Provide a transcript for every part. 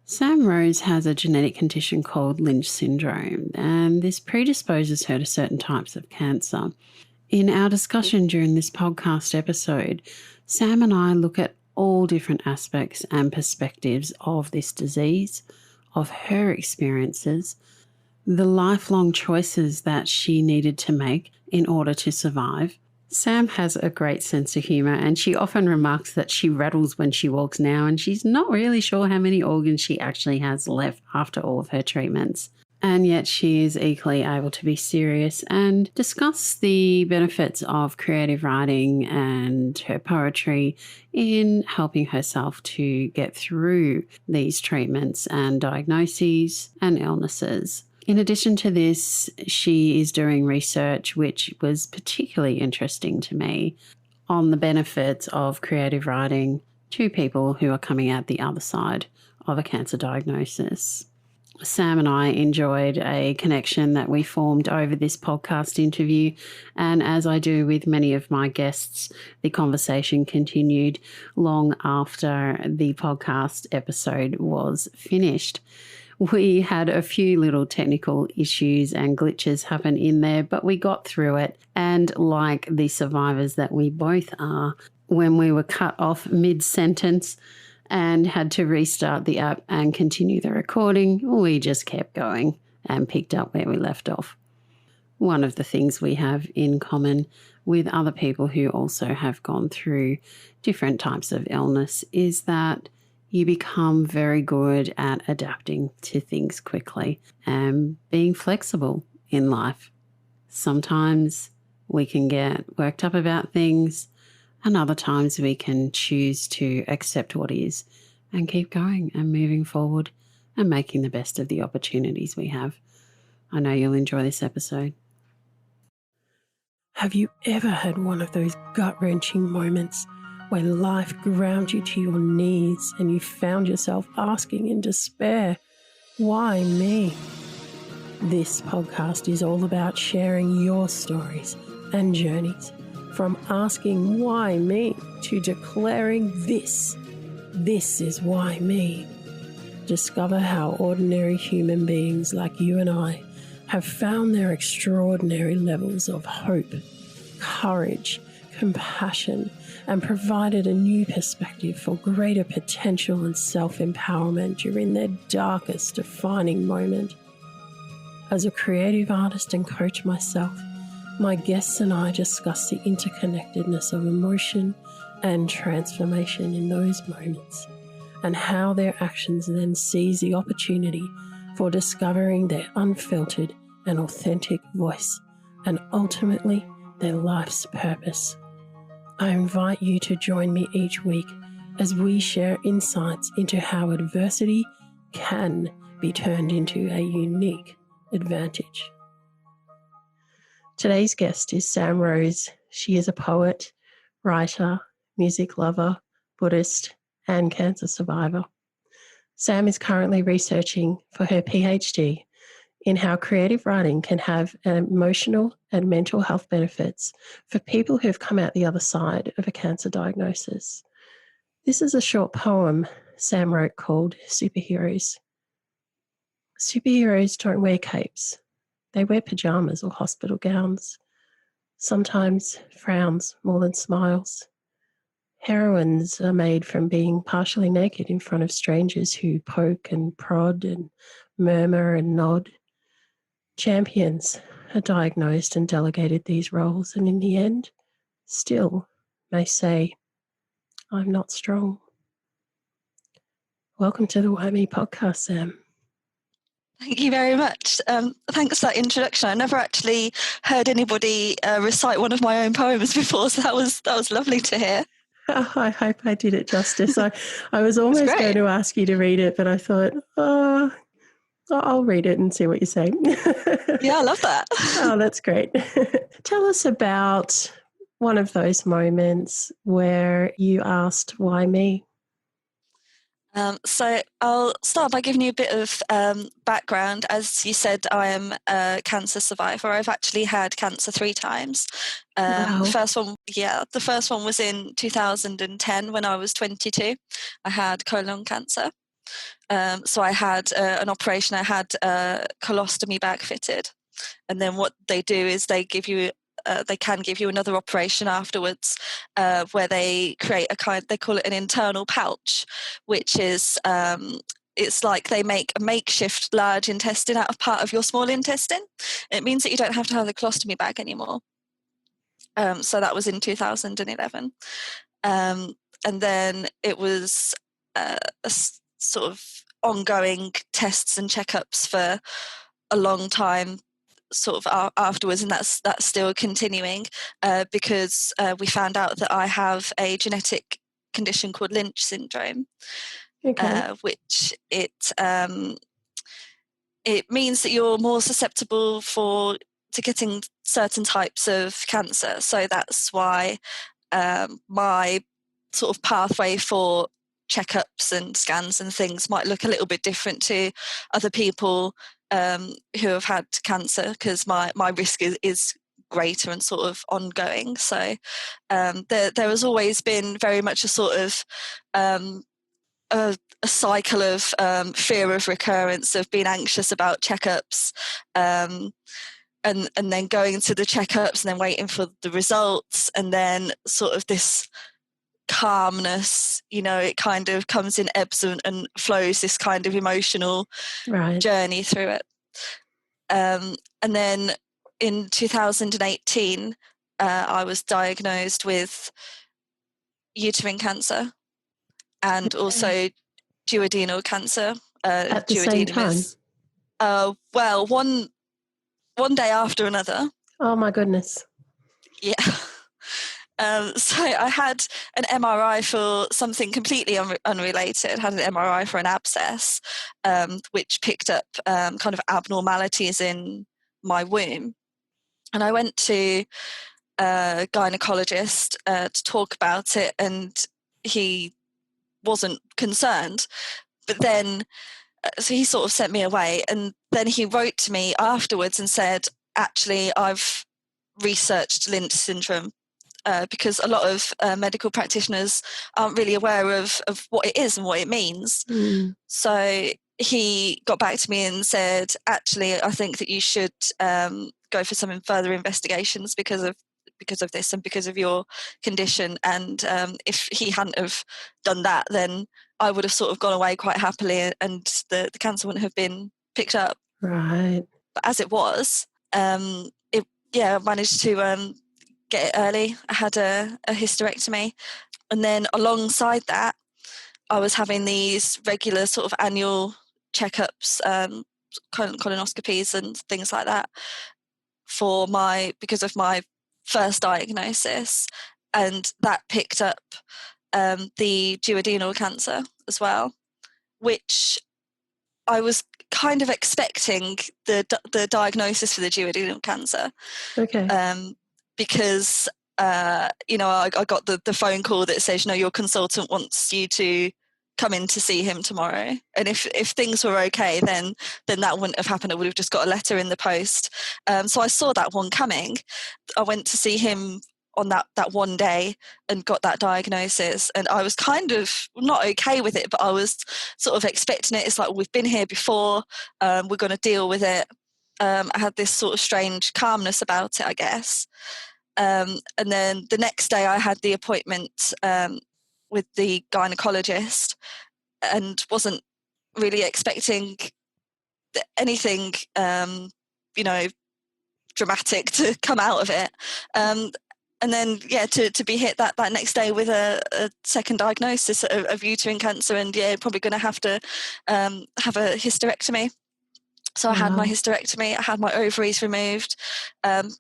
Sam Rose has a genetic condition called Lynch syndrome, and this predisposes her to certain types of cancer. In our discussion during this podcast episode, Sam and I look at all different aspects and perspectives of this disease, of her experiences, the lifelong choices that she needed to make in order to survive. Sam has a great sense of humour, and she often remarks that she rattles when she walks now, and she's not really sure how many organs she actually has left after all of her treatments. And yet she is equally able to be serious and discuss the benefits of creative writing and her poetry in helping herself to get through these treatments and diagnoses and illnesses. In addition to this, she is doing research, which was particularly interesting to me, on the benefits of creative writing to people who are coming out the other side of a cancer diagnosis. Sam and I enjoyed a connection that we formed over this podcast interview, and as I do with many of my guests, the conversation continued long after the podcast episode was finished. We had a few little technical issues and glitches happen in there, but we got through it. And like the survivors that we both are, when we were cut off mid-sentence and had to restart the app and continue the recording, we just kept going and picked up where we left off. One of the things we have in common with other people who also have gone through different types of illness is that you become very good at adapting to things quickly and being flexible in life. Sometimes we can get worked up about things, and other times we can choose to accept what is and keep going and moving forward and making the best of the opportunities we have. I know you'll enjoy this episode. Have you ever had one of those gut-wrenching moments where life ground you to your knees and you found yourself asking in despair, why me? This podcast is all about sharing your stories and journeys, from asking why me to declaring this is why me. Discover how ordinary human beings like you and I have found their extraordinary levels of hope, courage, compassion, and provided a new perspective for greater potential and self-empowerment during their darkest defining moment. As a creative artist and coach myself, my guests and I discuss the interconnectedness of emotion and transformation in those moments, and how their actions then seize the opportunity for discovering their unfiltered and authentic voice, and ultimately their life's purpose. I invite you to join me each week as we share insights into how adversity can be turned into a unique advantage. Today's guest is Sam Rose. She is a poet, writer, music lover, Buddhist, and cancer survivor. Sam is currently researching for her PhD in how creative writing can have emotional and mental health benefits for people who have come out the other side of a cancer diagnosis. This is a short poem Sam wrote called Superheroes. Superheroes don't wear capes. They wear pajamas or hospital gowns. Sometimes frowns more than smiles. Heroines are made from being partially naked in front of strangers who poke and prod and murmur and nod. Champions are diagnosed and delegated these roles, and in the end, still may say, I'm not strong. Welcome to the WhyMe podcast, Sam. Thank you very much. Thanks for that introduction. I never actually heard anybody recite one of my own poems before, so that was lovely to hear. Oh, I hope I did it justice. I was almost going to ask you to read it, but I thought, I'll read it and see what you say. Yeah, I love that. Oh, that's great. Tell us about one of those moments where you asked, why me? So I'll start by giving you a bit of background. As you said, I am a cancer survivor. I've actually had cancer 3 times. Wow. The first one was in 2010 when I was 22. I had colon cancer. So I had an operation. I had a colostomy bag fitted, and then what they do is they can give you another operation afterwards, where they create they call it an internal pouch, which is it's like they make a makeshift large intestine out of part of your small intestine. It means that you don't have to have the colostomy bag anymore. So that was in 2011. And then it was sort of ongoing tests and checkups for a long time sort of afterwards, and that's still continuing, because we found out that I have a genetic condition called Lynch syndrome. Okay. Which it means that you're more susceptible to getting certain types of cancer. So that's why my sort of pathway for checkups and scans and things might look a little bit different to other people who have had cancer, because my risk is greater and sort of ongoing. So there has always been very much a sort of a cycle of fear of recurrence, of being anxious about checkups, and then going to the checkups and then waiting for the results, and then sort of this calmness, it kind of comes in ebbs and flows, this kind of emotional journey through it. And then in 2018, I was diagnosed with uterine cancer and also duodenal cancer. At the same time? Well, one day after another. Oh my goodness. Yeah. So I had an MRI for something completely unrelated. Had an MRI for an abscess, which picked up kind of abnormalities in my womb. And I went to a gynecologist to talk about it, and he wasn't concerned. But then, so he sort of sent me away, and then he wrote to me afterwards and said, actually, I've researched Lynch syndrome, because a lot of medical practitioners aren't really aware of what it is and what it means. So he got back to me and said, actually, I think that you should go for some further investigations because of this and because of your condition. And if he hadn't have done that, then I would have sort of gone away quite happily, and the cancer wouldn't have been picked up. Right. But as it was, I managed to get it early. I had a hysterectomy, and then alongside that, I was having these regular sort of annual checkups, colonoscopies and things like that because of my first diagnosis, and that picked up the duodenal cancer as well, which I was kind of expecting the diagnosis for the duodenal cancer. Okay. Because I got the phone call that says, your consultant wants you to come in to see him tomorrow. And if things were okay, then that wouldn't have happened. I would have just got a letter in the post. So I saw that one coming. I went to see him on that one day and got that diagnosis, and I was kind of not okay with it, but I was sort of expecting it. It's like, we've been here before, we're going to deal with it. I had this sort of strange calmness about it, I guess. And then the next day I had the appointment with the gynecologist, and wasn't really expecting anything dramatic to come out of it. And then, to be hit that next day with a second diagnosis of uterine cancer, and probably going to have to have a hysterectomy. So I had my hysterectomy, I had my ovaries removed.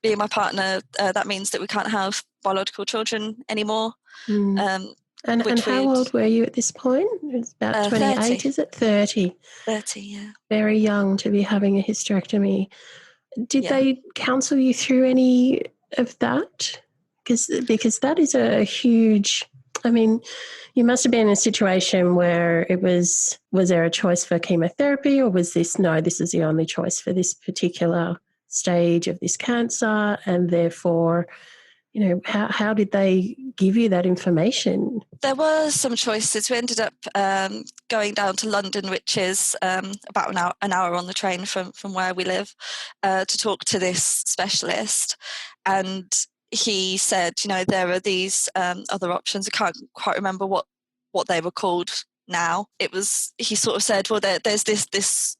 Being my partner, that means that we can't have biological children anymore. And how old were you at this point? It's about 28, 30. Is it? 30. 30, yeah. Very young to be having a hysterectomy. Did they counsel you through any of that? Because that is a huge... I mean, you must have been in a situation where it was there a choice for chemotherapy, or was this, no, this is the only choice for this particular stage of this cancer, and therefore how did they give you that information? There were some choices. We ended up going down to London, which is about an hour on the train from where we live, to talk to this specialist. And he said, there are these other options. I can't quite remember what they were called now. He sort of said, well, there's this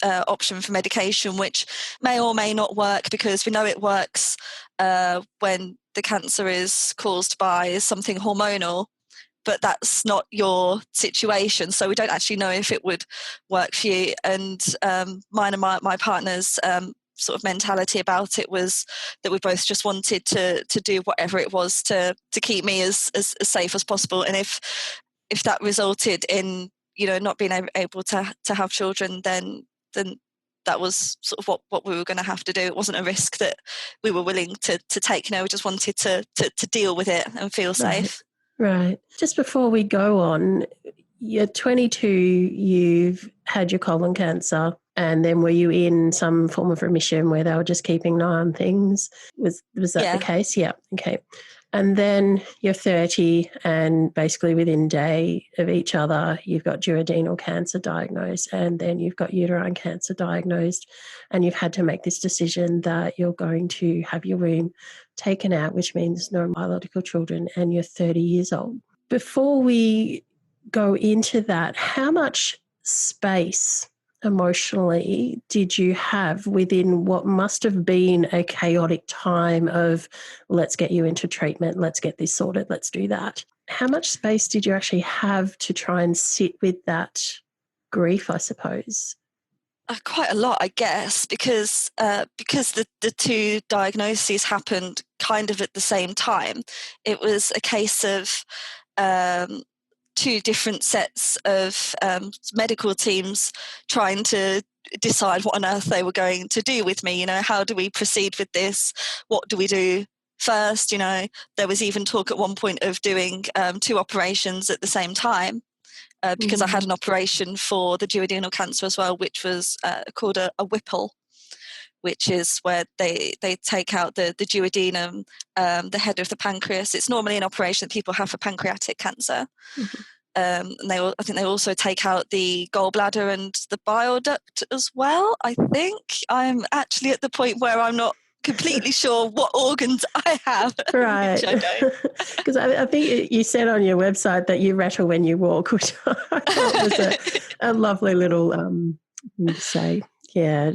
option for medication which may or may not work, because we know it works when the cancer is caused by something hormonal, but that's not your situation, so we don't actually know if it would work for you. And mine and my partner's sort of mentality about it was that we both just wanted to do whatever it was to keep me as safe as possible. And if that resulted in not being able to have children, then that was sort of what we were going to have to do. It wasn't a risk that we were willing to take. We just wanted to deal with it and feel safe. Right. Just before we go on, you're 22, you've had your colon cancer, and then were you in some form of remission where they were just keeping an eye on things? Was that the case? Yeah. Okay. And then you're 30, and basically within a day of each other, you've got duodenal cancer diagnosed, and then you've got uterine cancer diagnosed, and you've had to make this decision that you're going to have your womb taken out, which means no biological children, and you're 30 years old. Before we go into that, how much space emotionally did you have within what must have been a chaotic time of, let's get you into treatment, let's get this sorted, let's do that? How much space did you actually have to try and sit with that grief, I suppose? Quite a lot, I guess, because the two diagnoses happened kind of at the same time. It was a case of two different sets of medical teams trying to decide what on earth they were going to do with me. How do we proceed with this? What do we do first? There was even talk at one point of doing two operations at the same time, because I had an operation for the duodenal cancer as well, which was called a Whipple, which is where they take out the duodenum, the head of the pancreas. It's normally an operation that people have for pancreatic cancer. Mm-hmm. And I think they also take out the gallbladder and the bile duct as well. I think I'm actually at the point where I'm not completely sure what organs I have. Right. Which I don't. Because I think you said on your website that you rattle when you walk, which I thought was a lovely little thing to say. Yeah.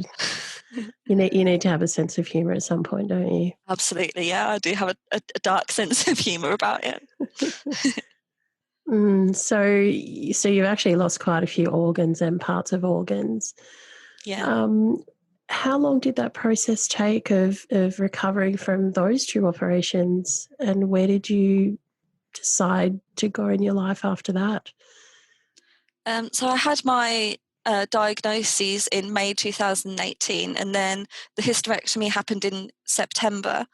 You need to have a sense of humour at some point, don't you? Absolutely, yeah. I do have a dark sense of humour about it. So you've actually lost quite a few organs and parts of organs. Yeah. How long did that process take of recovering from those two operations, and where did you decide to go in your life after that? So I had my diagnoses in May 2018, and then the hysterectomy happened in September,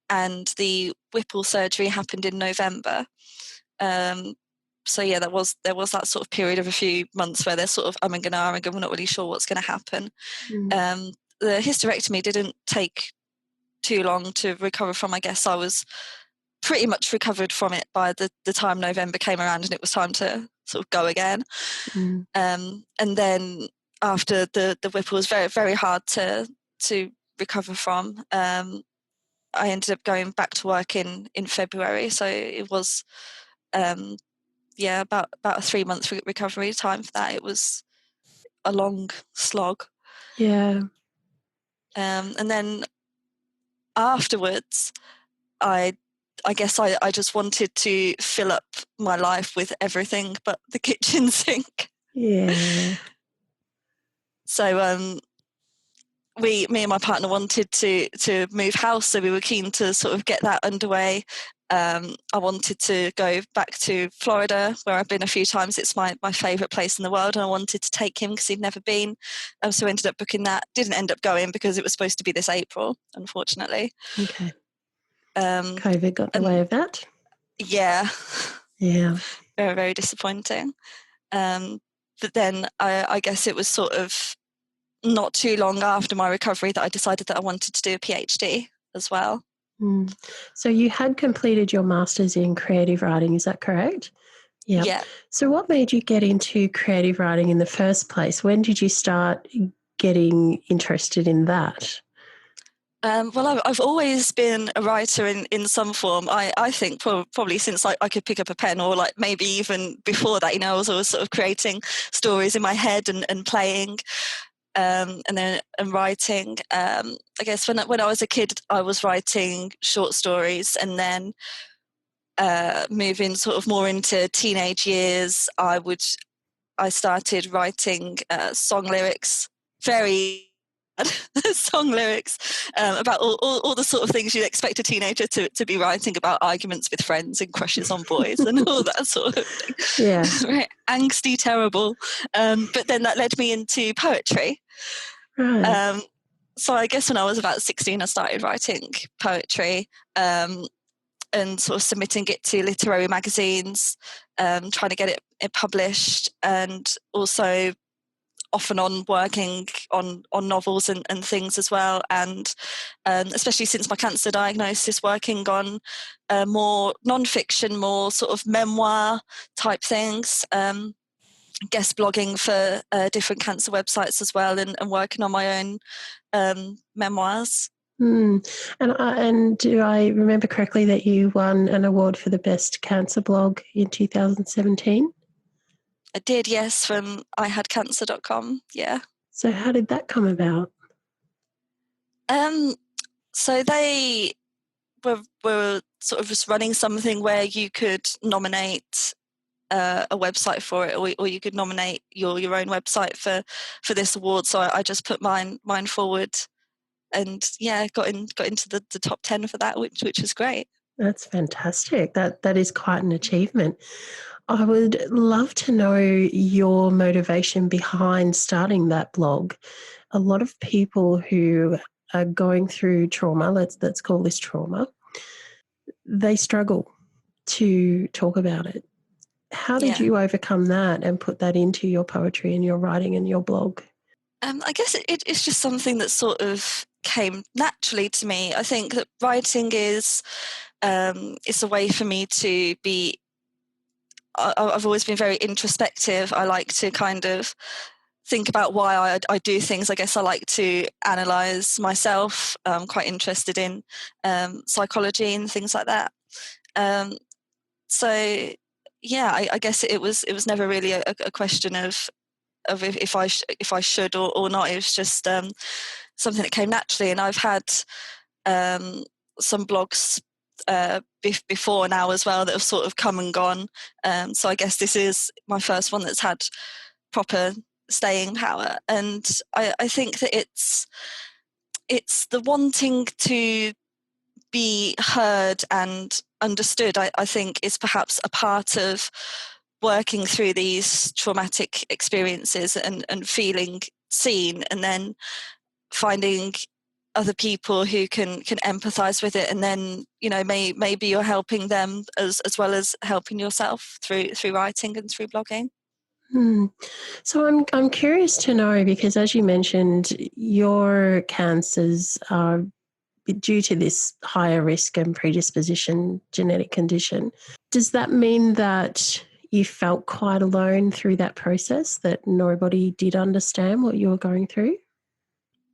and the Whipple surgery happened in November. So yeah, there was that sort of period of a few months where they're sort of umming and ahhing, and we're not really sure what's going to happen. The hysterectomy didn't take too long to recover from. I guess I was pretty much recovered from it by the time November came around, and it was time to sort of go again. And then after the Whipple was very, very hard to recover from. I ended up going back to work in February, so it was about a 3-month recovery time for that. It was a long slog. Yeah. And then afterwards, I guess I just wanted to fill up my life with everything but the kitchen sink. Yeah. So me and my partner wanted to move house, so we were keen to sort of get that underway. I wanted to go back to Florida, where I've been a few times. It's my favourite place in the world, and I wanted to take him because he'd never been. So I ended up booking that. Didn't end up going because it was supposed to be this April, unfortunately. Okay. COVID got in the way of that? Yeah. Yeah. Very, very disappointing. But then I guess it was sort of not too long after my recovery that I decided that I wanted to do a PhD as well. Mm. So you had completed your master's in creative writing, is that correct? Yeah. Yeah. So what made you get into creative writing in the first place? When did you start getting interested in that? Well, I've always been a writer in some form. I think probably since I could pick up a pen, or like maybe even before that, I was always sort of creating stories in my head and playing, and then and writing. I guess when I was a kid, I was writing short stories, and then moving sort of more into teenage years, I started writing song lyrics, very song lyrics about all the sort of things you'd expect a teenager to be writing about, arguments with friends and crushes on boys and all that sort of thing. Yeah. Very angsty, terrible. But then that led me into poetry. Right. So I guess when I was about 16, I started writing poetry. And sort of submitting it to literary magazines, trying to get it published, and also off and on working on novels and things as well. And especially since my cancer diagnosis, working on more non-fiction, more sort of memoir type things. Guest blogging for different cancer websites as well, and working on my own memoirs. And do I remember correctly that you won an award for the best cancer blog in 2017? I did, yes, from ihadcancer.com. Yeah. So how did that come about? So they were sort of just running something where you could nominate a website for it, or you could nominate your own website for this award. So I just put mine forward, and yeah, got into the top 10 for that, which was great. That's fantastic. That is quite an achievement. I would love to know your motivation behind starting that blog. A lot of people who are going through trauma, let's call this trauma, they struggle to talk about it. How did Yeah. you overcome that and put that into your poetry and your writing and your blog? I guess it's just something that sort of came naturally to me. I think that writing is it's a way for me to be. I've always been very introspective. I like to kind of think about why I do things. I guess I like to analyze myself. I'm quite interested in psychology and things like that. So yeah, I guess it was never really a question of if I should or not. It was just something that came naturally, and I've had some blogs before now as well that have sort of come and gone. So I guess this is my first one that's had proper staying power, and I think that it's the wanting to be heard and understood. I think is perhaps a part of working through these traumatic experiences and feeling seen, and then finding other people who can empathize with it, and then maybe you're helping them as well as helping yourself through writing and through blogging. So I'm curious to know, because as you mentioned, your cancers are due to this higher risk and predisposition genetic condition. Does that mean that you felt quite alone through that process, that nobody did understand what you were going through?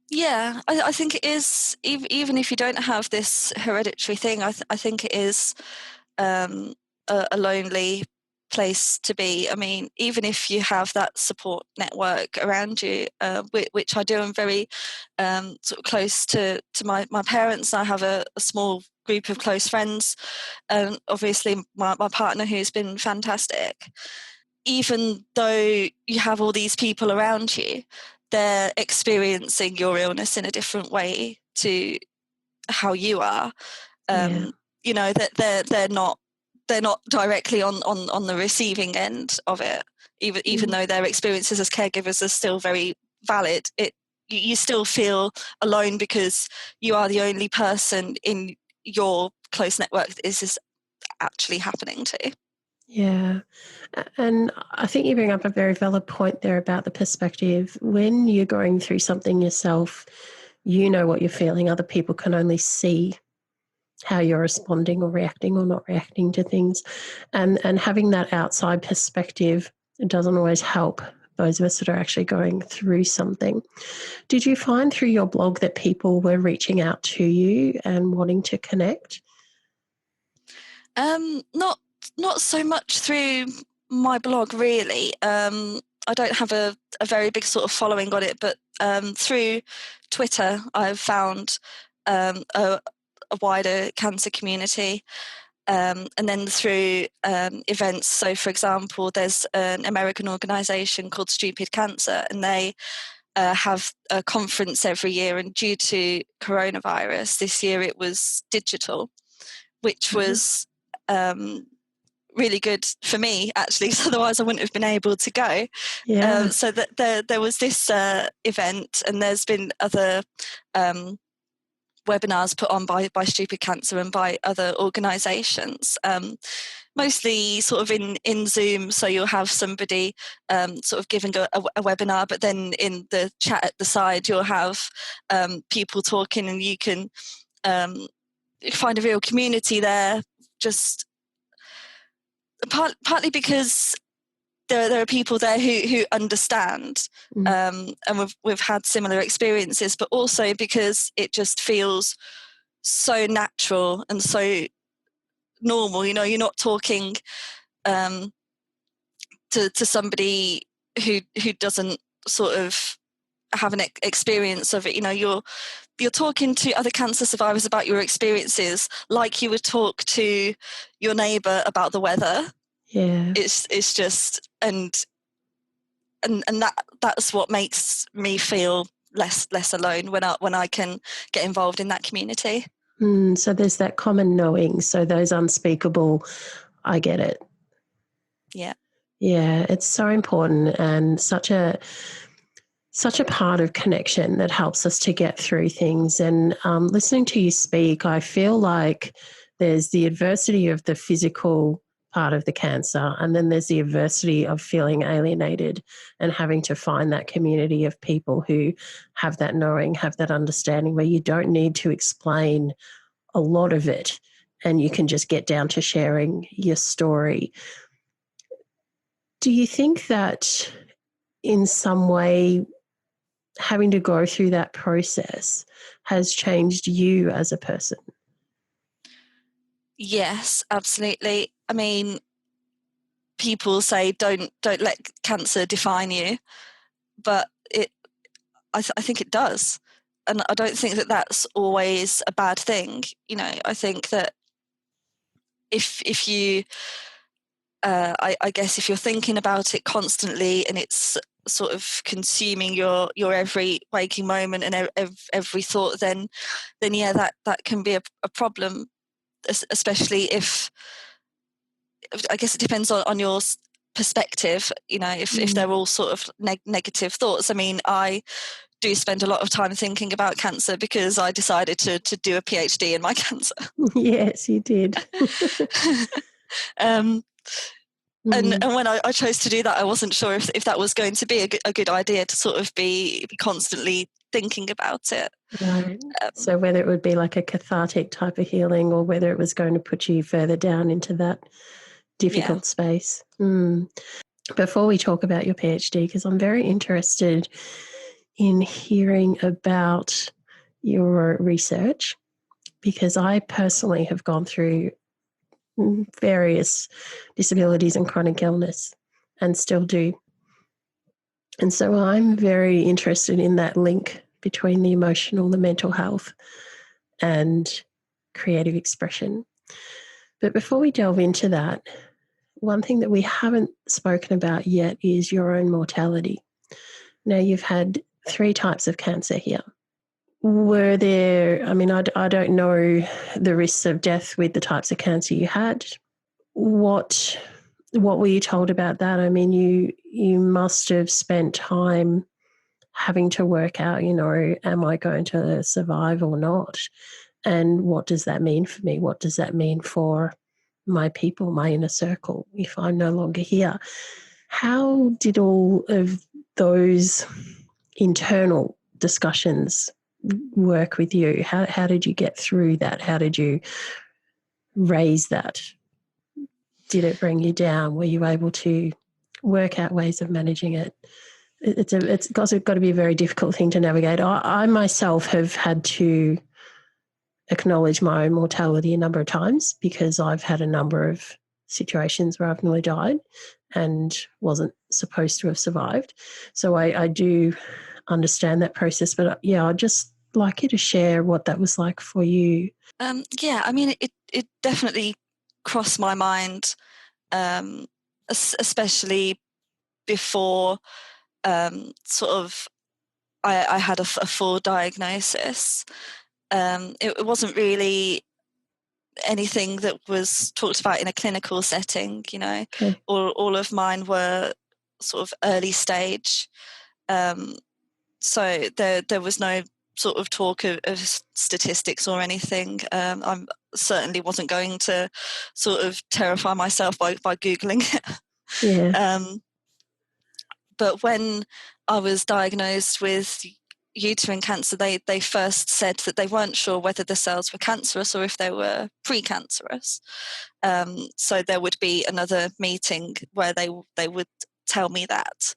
Yeah, I think it is, even if you don't have this hereditary thing, I think it is a lonely place to be. I mean, even if you have that support network around you, which I do, I'm very sort of close to my parents. I have a small group of close friends, and obviously my partner, who's been fantastic. Even though you have all these people around you, they're experiencing your illness in a different way to how you are. Yeah. That they're not directly on the receiving end of it, even though their experiences as caregivers are still very valid. You still feel alone because you are the only person in your close network that this is actually happening to. Yeah. And I think you bring up a very valid point there about the perspective. When you're going through something yourself, you know what you're feeling. Other people can only see how you're responding or reacting or not reacting to things. And having that outside perspective doesn't always help those of us that are actually going through something. Did you find through your blog that people were reaching out to you and wanting to connect? Not so much through my blog, really. I don't have a very big sort of following on it, but through Twitter, I've found a wider cancer community. And then through events. So, for example, there's an American organisation called Stupid Cancer, and they have a conference every year. And due to coronavirus, this year it was digital, which was really good for me, actually. So otherwise I wouldn't have been able to go. Yeah. So that there was this event, and there's been other webinars put on by Stupid Cancer and by other organisations, mostly sort of in Zoom. So you'll have somebody sort of giving a webinar, but then in the chat at the side you'll have people talking, and you can find a real community there, just partly because there are people there who understand, and we've had similar experiences, but also because it just feels so natural and so normal. You know, you're not talking to somebody who doesn't sort of have an experience of it. You know, you're talking to other cancer survivors about your experiences like you would talk to your neighbour about the weather. Yeah. It's just and that's what makes me feel less alone when I can get involved in that community. So there's that common knowing. So those unspeakable, I get it. Yeah. Yeah, it's so important, and such a part of connection that helps us to get through things. And listening to you speak, I feel like there's the adversity of the physical part of the cancer, and then there's the adversity of feeling alienated and having to find that community of people who have that knowing, have that understanding, where you don't need to explain a lot of it and you can just get down to sharing your story. Do you think that in some way having to go through that process has changed you as a person? Yes, absolutely. I mean, people say don't let cancer define you, but I think it does, and I don't think that that's always a bad thing. You know, I think that if you I guess if you're thinking about it constantly and it's sort of consuming your every waking moment and every thought, then yeah, that can be a problem, especially if, I guess it depends on your perspective. You know, if they're all sort of negative thoughts. I mean, I do spend a lot of time thinking about cancer because I decided to do a PhD in my cancer. Yes, you did. And when I chose to do that, I wasn't sure if that was going to be a good idea to sort of be constantly thinking about it. Right. So whether it would be like a cathartic type of healing or whether it was going to put you further down into that difficult space. Before we talk about your PhD, because I'm very interested in hearing about your research, because I personally have gone through various disabilities and chronic illness and still do. And so I'm very interested in that link between the emotional, the mental health, and creative expression. But before we delve into that, one thing that we haven't spoken about yet is your own mortality. Now, you've had 3 types of cancer here. Were there, I mean, I don't know the risks of death with the types of cancer you had. What were you told about that? I mean, you must have spent time having to work out, you know, am I going to survive or not? And what does that mean for me? What does that mean for my people, my inner circle, if I'm no longer here? How did all of those internal discussions work with you? How did you get through that? How did you raise that? Did it bring you down? Were you able to work out ways of managing it? It's got to be a very difficult thing to navigate. I myself have had to acknowledge my own mortality a number of times because I've had a number of situations where I've nearly died and wasn't supposed to have survived. So I do understand that process. But yeah, I'd just like you to share what that was like for you. Yeah, I mean, it definitely crossed my mind, especially before sort of I had a full diagnosis. It wasn't really anything that was talked about in a clinical setting, you know. Okay. All of mine were sort of early stage. So there was no sort of talk of statistics or anything. I certainly wasn't going to sort of terrify myself by Googling it. Yeah. But when I was diagnosed with uterine cancer, they first said that they weren't sure whether the cells were cancerous or if they were precancerous. So there would be another meeting where they would tell me that.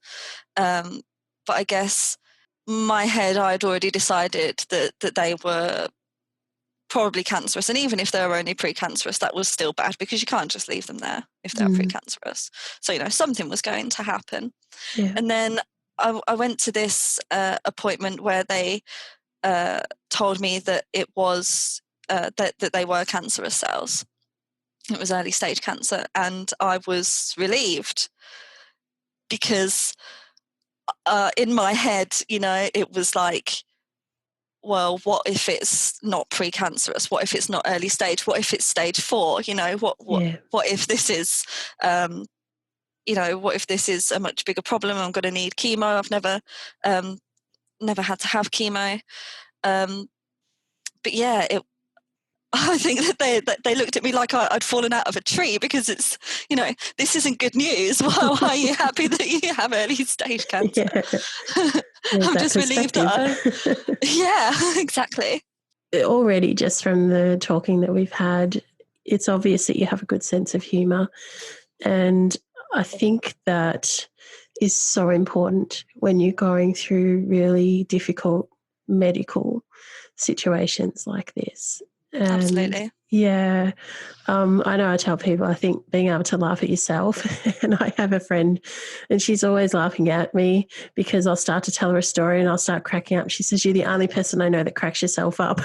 But I guess my head, I had already decided that they were probably cancerous, and even if they were only precancerous, that was still bad because you can't just leave them there if they're precancerous. So, you know, something was going to happen. Yeah. And then I went to this appointment where they told me that it was that they were cancerous cells. It was early stage cancer, and I was relieved because in my head, you know, it was like, well, what if it's not precancerous? What if it's not early stage? What if it's stage 4? You know, what if this is, you know, what if this is a much bigger problem? I'm going to need chemo. I've never had to have chemo. But yeah, I think that they looked at me like I'd fallen out of a tree because it's, you know, this isn't good news. Why are you happy that you have early stage cancer? Yeah. I'm just relieved that yeah, exactly. Already, just from the talking that we've had, it's obvious that you have a good sense of humour. And I think that is so important when you're going through really difficult medical situations like this. And absolutely. Yeah. I know I tell people, I think being able to laugh at yourself, and I have a friend and she's always laughing at me because I'll start to tell her a story and I'll start cracking up. She says, you're the only person I know that cracks yourself up.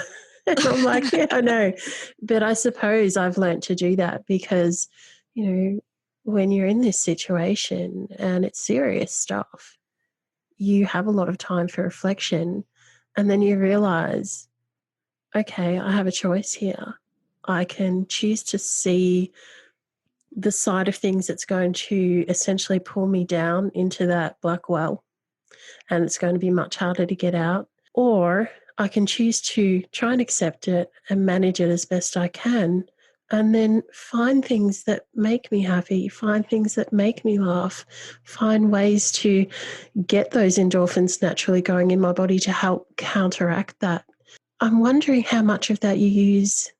And I'm like, yeah, I know. But I suppose I've learnt to do that because, you know, when you're in this situation and it's serious stuff, you have a lot of time for reflection, and then you realise, okay, I have a choice here. I can choose to see the side of things that's going to essentially pull me down into that black well, and it's going to be much harder to get out. Or I can choose to try and accept it and manage it as best I can, and then find things that make me happy, find things that make me laugh, find ways to get those endorphins naturally going in my body to help counteract that. I'm wondering how much of that you use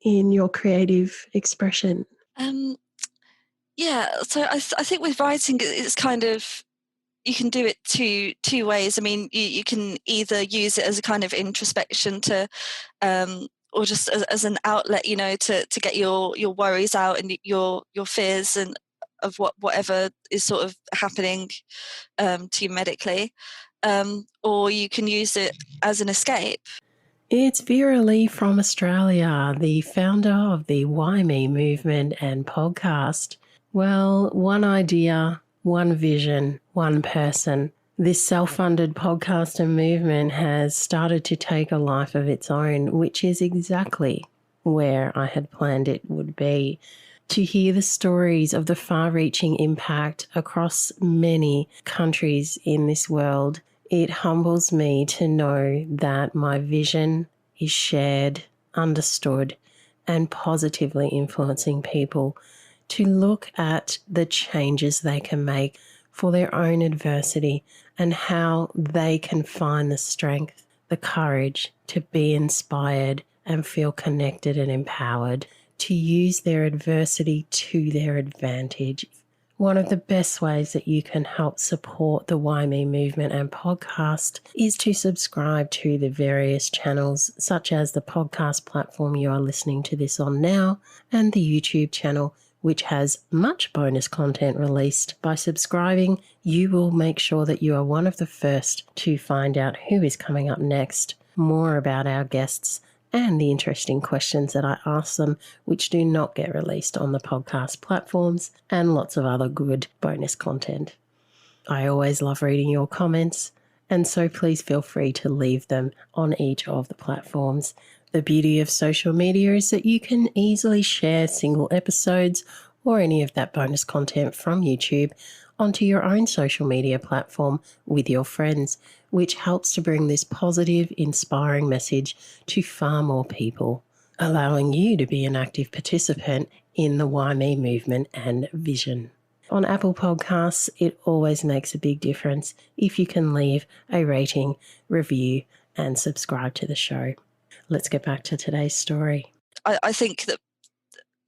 in your creative expression. Yeah, so I think with writing, it's kind of, you can do it two ways. I mean, you can either use it as a kind of introspection to, or just as an outlet, you know, to get your worries out and your fears and of whatever is sort of happening to you medically, or you can use it as an escape. It's Vera-Lee from Australia, the founder of the WhyMe Movement and podcast. Well, one idea, one vision, one person. This self-funded podcast and movement has started to take a life of its own, which is exactly where I had planned it would be. To hear the stories of the far-reaching impact across many countries in this world, it humbles me to know that my vision is shared, understood, and positively influencing people to look at the changes they can make for their own adversity and how they can find the strength the courage to be inspired and feel connected and empowered to use their adversity to their advantage. One of the best ways that you can help support the WhyMe movement and podcast is to subscribe to the various channels, such as the podcast platform you are listening to this on now and the YouTube channel, which has much bonus content released. By subscribing, you will make sure that you are one of the first to find out who is coming up next, more about our guests, and the interesting questions that I ask them, which do not get released on the podcast platforms, and lots of other good bonus content. I always love reading your comments, and so please feel free to leave them on each of the platforms. The beauty of social media is that you can easily share single episodes or any of that bonus content from YouTube onto your own social media platform with your friends, which helps to bring this positive, inspiring message to far more people, allowing you to be an active participant in the WhyMe movement and vision. On Apple Podcasts, it always makes a big difference if you can leave a rating, review, and subscribe to the show. Let's get back to today's story. I think that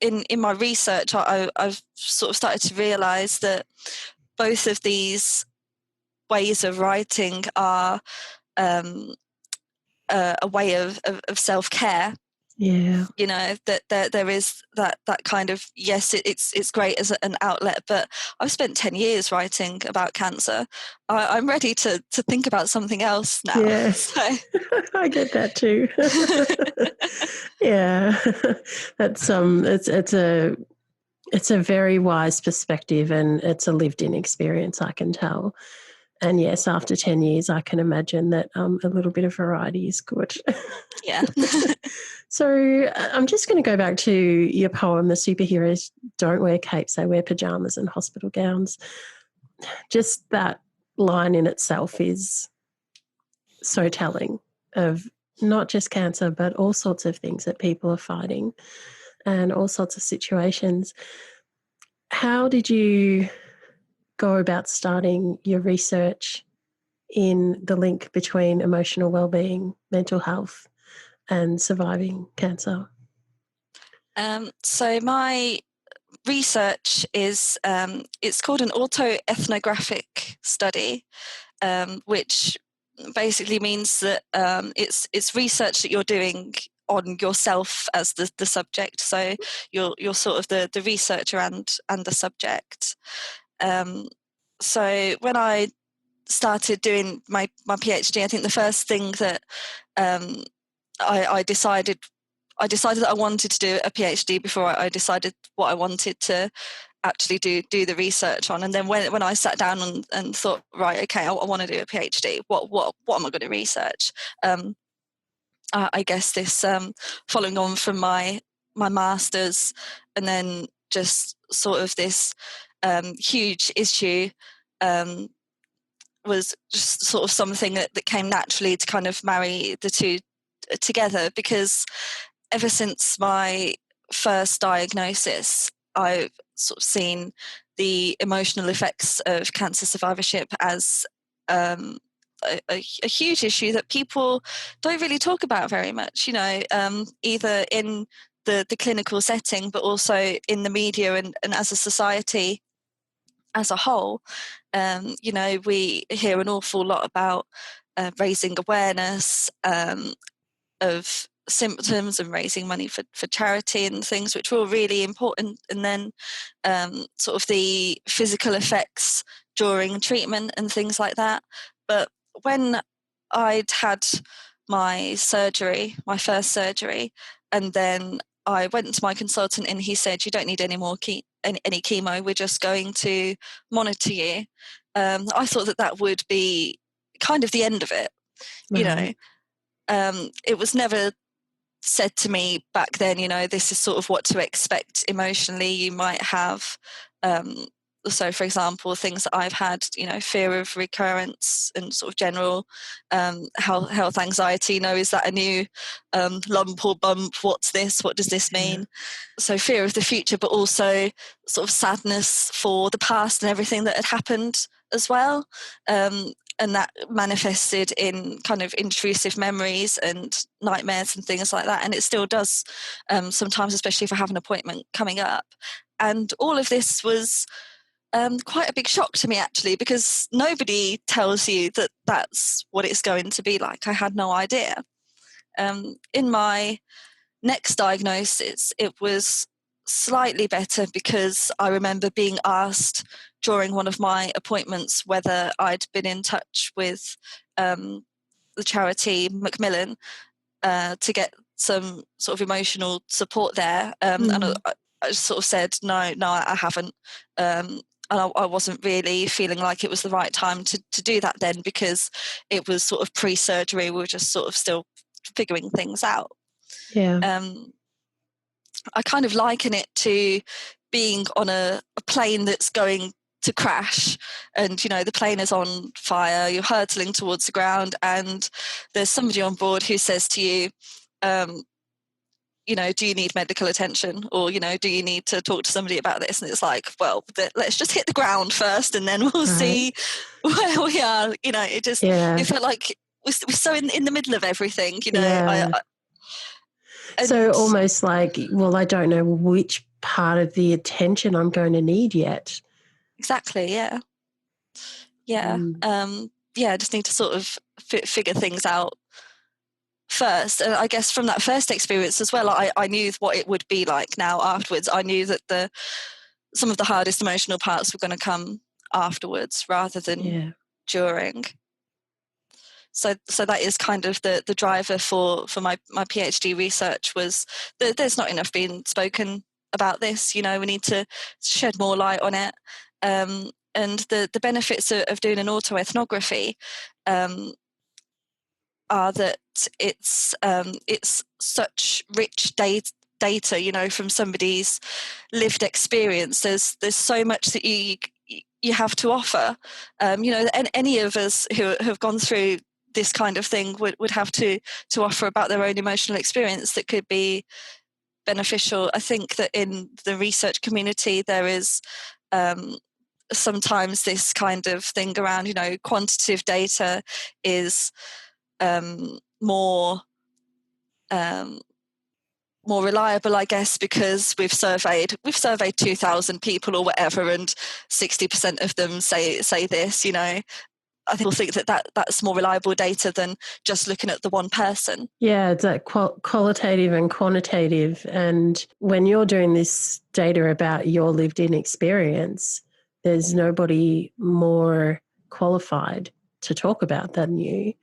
in my research, I've sort of started to realise that both of these ways of writing are a way of self-care. Yeah. You know, that there is that kind of, yes, it's great as an outlet, but I've spent 10 years writing about cancer. I'm ready to think about something else now. Yes, So. I get that too. Yeah, that's it's a very wise perspective, and it's a lived-in experience, I can tell. And yes, after 10 years, I can imagine that a little bit of variety is good. Yeah. So I'm just going to go back to your poem, The Superheroes Don't Wear Capes, They Wear Pajamas and Hospital Gowns. Just that line in itself is so telling of not just cancer, but all sorts of things that people are fighting and all sorts of situations. How did you go about starting your research in the link between emotional well-being, mental health, and surviving cancer? So my research is it's called an autoethnographic study, which basically means that it's research that you're doing on yourself as the subject. So you're sort of the researcher and the subject. So when I started doing my PhD, I think the first thing that I decided that I wanted to do a PhD before I decided what I wanted to actually do the research on. And then when I sat down and thought, right, okay, I want to do a PhD, what am I going to research? I guess this following on from my master's, and then just sort of this huge issue was just sort of something that came naturally to kind of marry the two together, because ever since my first diagnosis, I've sort of seen the emotional effects of cancer survivorship as a huge issue that people don't really talk about very much, you know, either in the clinical setting, but also in the media and as a society as a whole. You know, we hear an awful lot about raising awareness of symptoms and raising money for charity and things, which were all really important. And then sort of the physical effects during treatment and things like that. But when I'd had my surgery, my first surgery, and then I went to my consultant and he said, you don't need any more any chemo, we're just going to monitor you. I thought that would be kind of the end of it. Right. You know, it was never said to me back then, you know, this is sort of what to expect emotionally. You might have, so for example, things that I've had, you know, fear of recurrence and sort of general health anxiety. You know, is that a new lump or bump? What's this? What does this mean? Yeah. So fear of the future, but also sort of sadness for the past and everything that had happened as well. that manifested in kind of intrusive memories and nightmares and things like that. And it still does sometimes, especially if I have an appointment coming up. And all of this was quite a big shock to me, actually, because nobody tells you that that's what it's going to be like. I had no idea. In my next diagnosis, it was slightly better, because I remember being asked during one of my appointments whether I'd been in touch with the charity Macmillan to get some sort of emotional support there. And I just sort of said, no, I haven't. And I wasn't really feeling like it was the right time to do that then, because it was sort of pre-surgery. We were just sort of still figuring things out. Yeah. I kind of liken it to being on a plane that's going to crash, and the plane is on fire, you're hurtling towards the ground, and there's somebody on board who says to you, do you need medical attention, or do you need to talk to somebody about this? And it's like, well, let's just hit the ground first, and then we'll see where we are. It just it felt like we're so in the middle of everything. So almost like, well, I don't know which part of the attention I'm going to need yet. Exactly. Yeah. I just need to sort of figure things out first. And I guess from that first experience as well, I knew what it would be like now afterwards. I knew that some of the hardest emotional parts were going to come afterwards rather than during. So that is kind of the driver for my PhD research, was that there's not enough being spoken about this. We need to shed more light on it. And the benefits of doing an autoethnography are that it's such rich data, from somebody's lived experience. There's so much that you have to offer. And any of us who have gone through this kind of thing would have to offer about their own emotional experience that could be beneficial. I think that in the research community there is sometimes this kind of thing around, quantitative data is more reliable, I guess, because we've surveyed 2,000 people or whatever, and 60% of them say this. I think we'll think that's more reliable data than just looking at the one person. Yeah, it's that qualitative and quantitative. And when you're doing this data about your lived-in experience, there's nobody more qualified to talk about than you.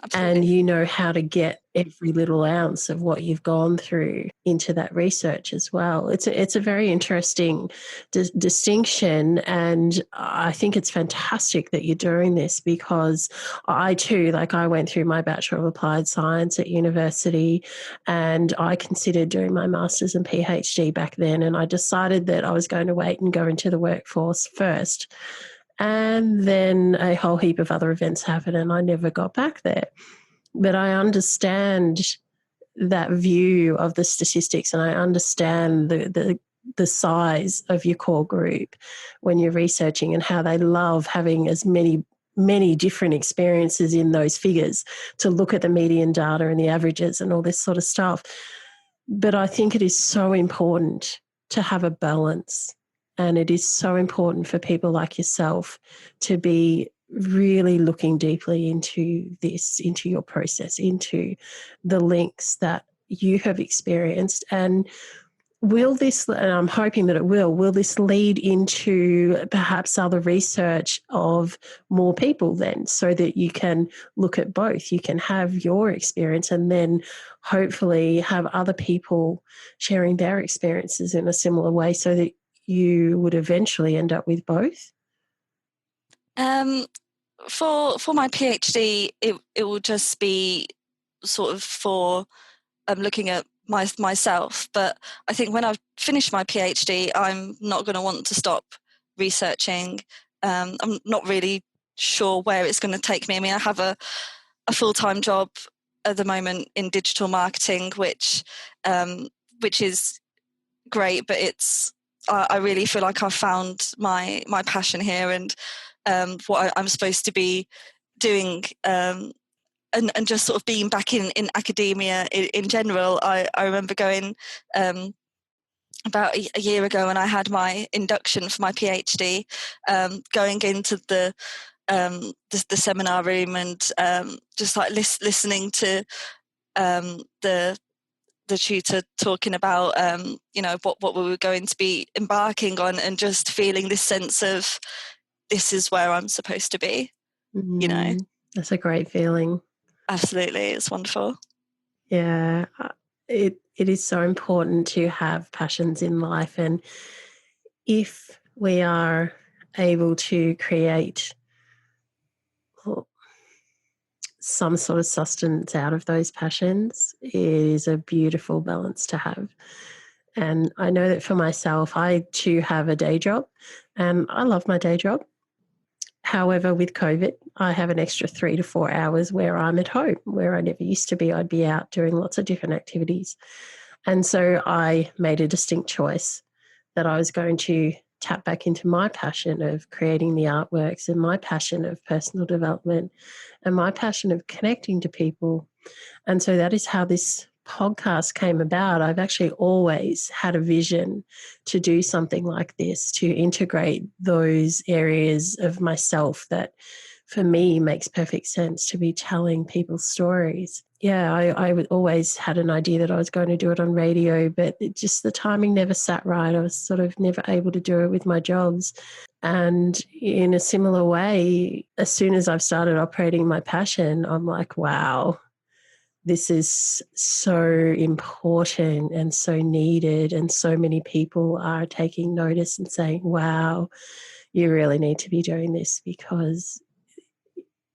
Absolutely. And you know how to get every little ounce of what you've gone through into that research as well. It's a very interesting distinction, and I think it's fantastic that you're doing this, because I too, I went through my Bachelor of Applied Science at university, and I considered doing my Master's and PhD back then, and I decided that I was going to wait and go into the workforce first. And then a whole heap of other events happened and I never got back there. But I understand that view of the statistics, and I understand the size of your core group when you're researching, and how they love having as many different experiences in those figures to look at the median data and the averages and all this sort of stuff. But I think it is so important to have a balance. And it is so important for people like yourself to be really looking deeply into this, into your process, into the links that you have experienced. And will this, and I'm hoping that it will this lead into perhaps other research of more people then, so that you can look at both? You can have your experience and then hopefully have other people sharing their experiences in a similar way, so that you would eventually end up with both? For my PhD, it will just be sort of for looking at myself. But I think when I've finished my PhD, I'm not going to want to stop researching. I'm not really sure where it's going to take me. I mean, I have a full-time job at the moment in digital marketing, which is great, but I really feel like I've found my passion here, and what I'm supposed to be doing and just sort of being back in academia in general. I remember going about a year ago when I had my induction for my PhD, going into the seminar room and just like listening to the tutor talking about what we were going to be embarking on, and just feeling this sense of this is where I'm supposed to be. That's a great feeling. Absolutely, it's wonderful. Yeah, it is so important to have passions in life, and if we are able to create some sort of sustenance out of those passions, it is a beautiful balance to have. And I know that for myself, I too have a day job, and I love my day job. However, with COVID, I have an extra 3 to 4 hours where I'm at home, where I never used to be. I'd be out doing lots of different activities. And so I made a distinct choice that I was going to tap back into my passion of creating the artworks, and my passion of personal development, and my passion of connecting to people. And so that is how this podcast came about. I've actually always had a vision to do something like this, to integrate those areas of myself that for me makes perfect sense to be telling people's stories. Yeah, I always had an idea that I was going to do it on radio, but the timing never sat right. I was sort of never able to do it with my jobs. And in a similar way, as soon as I've started operating my passion, I'm like, wow, this is so important and so needed, and so many people are taking notice and saying, wow, you really need to be doing this, because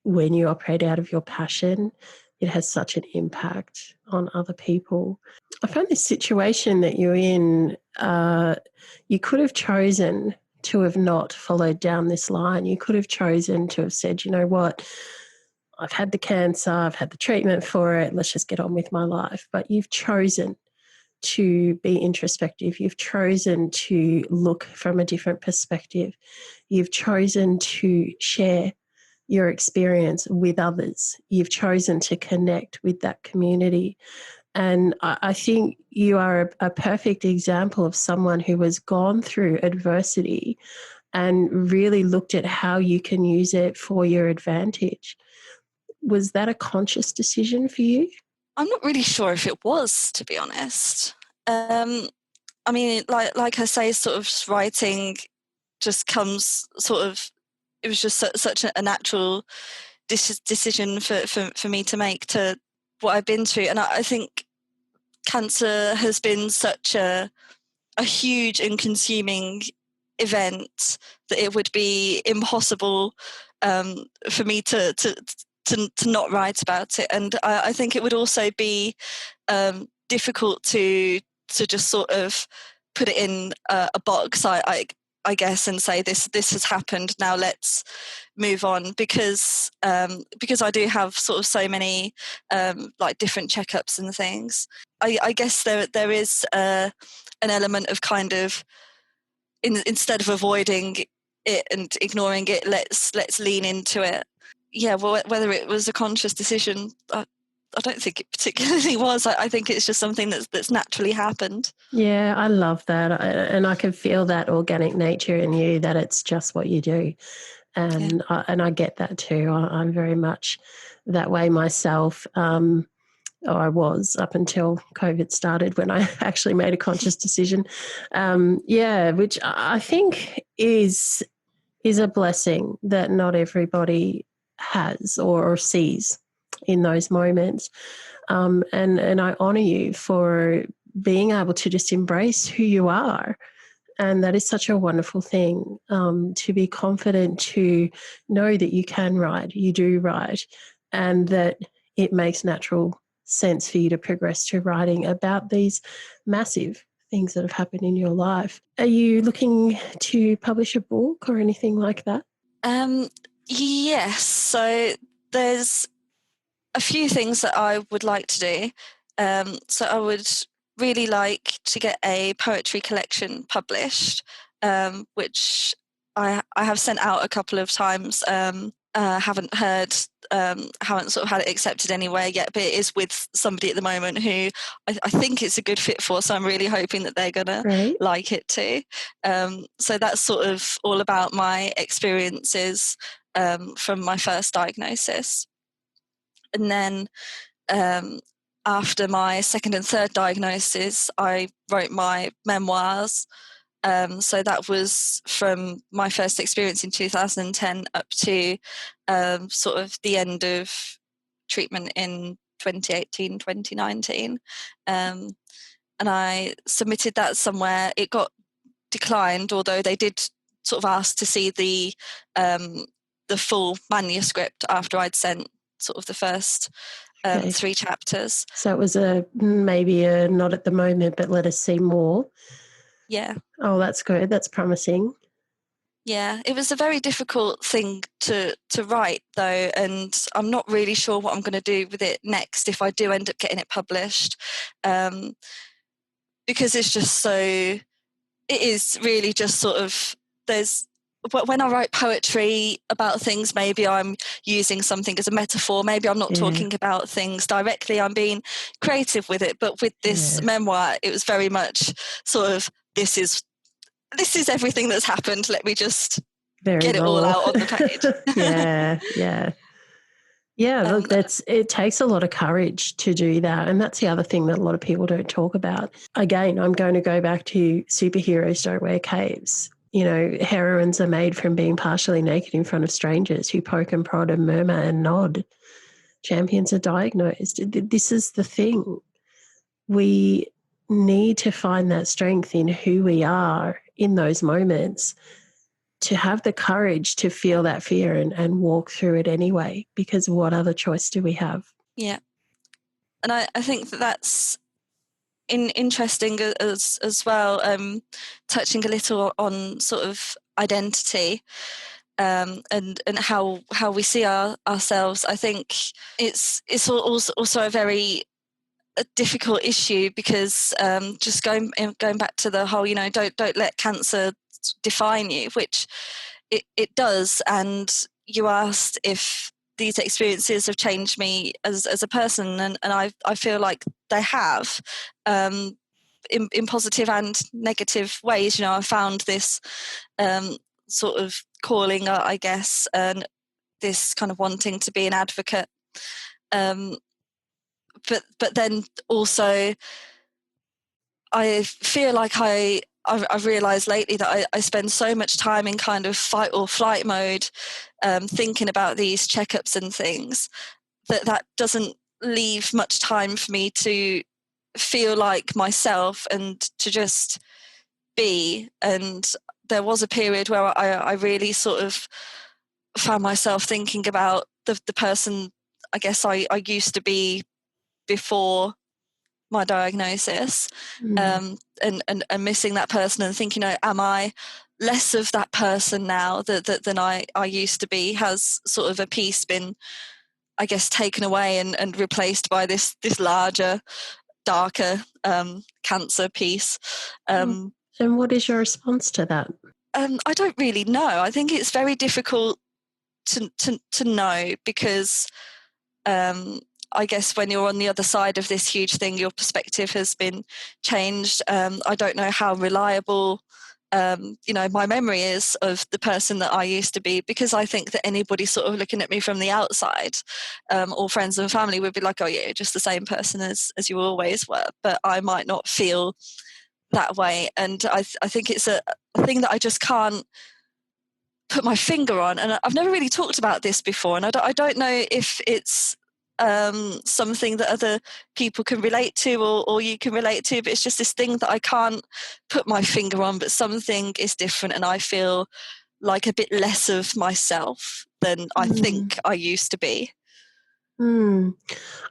when you operate out of your passion, it has such an impact on other people. I found this situation that you're in, you could have chosen to have not followed down this line. You could have chosen to have said, you know what, I've had the cancer, I've had the treatment for it, let's just get on with my life. But you've chosen to be introspective. You've chosen to look from a different perspective. You've chosen to share your experience with others. You've chosen to connect with that community. And I think you are a perfect example of someone who has gone through adversity and really looked at how you can use it for your advantage. Was that a conscious decision for you? I'm not really sure if it was, to be honest. I mean, like I say, sort of writing just comes sort of, it was just such a natural decision for me to make, to what I've been through. And I think cancer has been such a huge and consuming event that it would be impossible for me to not write about it. And I think it would also be difficult to just sort of put it in a box, I guess, and say this has happened, now let's move on, because I do have sort of so many like different checkups and things. I guess there is an element of kind of, instead of avoiding it and ignoring it, let's lean into it. Yeah, well, whether it was a conscious decision, I don't think it particularly was. I think it's just something that's naturally happened. Yeah, I love that. And I can feel that organic nature in you, that it's just what you do. And I get that too. I'm very much that way myself. Or I was, up until COVID started, when I actually made a conscious decision. Which I think is a blessing that not everybody has or sees in those moments. And I honour you for being able to just embrace who you are. And that is such a wonderful thing, to be confident, to know that you can write, you do write, and that it makes natural sense for you to progress to writing about these massive things that have happened in your life. Are you looking to publish a book or anything like that? Yes. So there's a few things that I would like to do. So I would really like to get a poetry collection published, which I have sent out a couple of times. haven't sort of had it accepted anywhere yet, but it is with somebody at the moment who I think it's a good fit for, so I'm really hoping that they're gonna like it too. So that's sort of all about my experiences from my first diagnosis. And then after my second and third diagnosis, I wrote my memoirs. So that was from my first experience in 2010 up to sort of the end of treatment in 2018, 2019. And I submitted that somewhere. It got declined, although they did sort of ask to see the full manuscript after I'd sent sort of the first 3 chapters. So it was maybe a not at the moment, but let us see more. Yeah. Oh, that's good. That's promising. Yeah, it was a very difficult thing to write, though, and I'm not really sure what I'm going to do with it next if I do end up getting it published, because it's just so. It is really just sort of when I write poetry about things, maybe I'm using something as a metaphor. Maybe I'm not talking about things directly. I'm being creative with it. But with this memoir, it was very much sort of this is everything that's happened. Let me just get it all out on the page. Yeah, look, it takes a lot of courage to do that. And that's the other thing that a lot of people don't talk about. Again, I'm going to go back to superheroes don't wear capes. You know, heroines are made from being partially naked in front of strangers who poke and prod and murmur and nod. Champions are diagnosed. This is the thing. We need to find that strength in who we are in those moments, to have the courage to feel that fear and walk through it anyway, because what other choice do we have? Yeah. And I think that's interesting as well, touching a little on sort of identity and how we see ourselves. I think it's also a very difficult issue because just going back to the whole, don't let cancer define you, which it does. And you asked if these experiences have changed me as a person, and I feel like they have, in positive and negative ways. I found this sort of calling, I guess, and this kind of wanting to be an advocate, but then also I feel like I've realised lately that I spend so much time in kind of fight or flight mode, thinking about these checkups and things, that doesn't leave much time for me to feel like myself and to just be. And there was a period where I really sort of found myself thinking about the person I guess I used to be before my diagnosis, and missing that person and thinking, am I less of that person now than I used to be? Has sort of a piece been, I guess, taken away and replaced by this larger, darker cancer piece? And what is your response to that? I don't really know. I think it's very difficult to know because I guess when you're on the other side of this huge thing, your perspective has been changed. I don't know how reliable, my memory is of the person that I used to be, because I think that anybody sort of looking at me from the outside, or friends and family, would be like, oh yeah, you're just the same person as you always were. But I might not feel that way. And I think it's a thing that I just can't put my finger on. And I've never really talked about this before. And I don't know if it's something that other people can relate to or you can relate to, but it's just this thing that I can't put my finger on, but something is different and I feel like a bit less of myself than I think I used to be.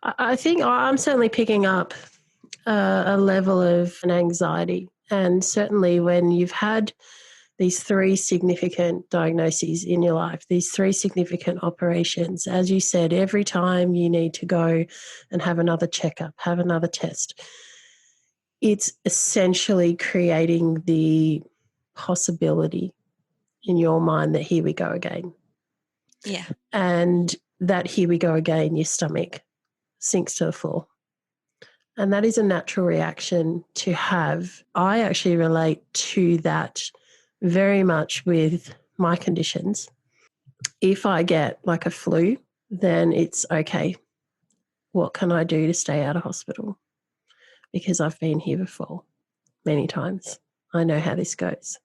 I think I'm certainly picking up a level of an anxiety, and certainly when you've had these 3 significant diagnoses in your life, these 3 significant operations, as you said, every time you need to go and have another checkup, have another test, it's essentially creating the possibility in your mind that here we go again. Yeah. And that here we go again, your stomach sinks to the floor. And that is a natural reaction to have. I actually relate to that very much with my conditions. If I get like a flu, then it's okay. What can I do to stay out of hospital? Because I've been here before many times. I know how this goes.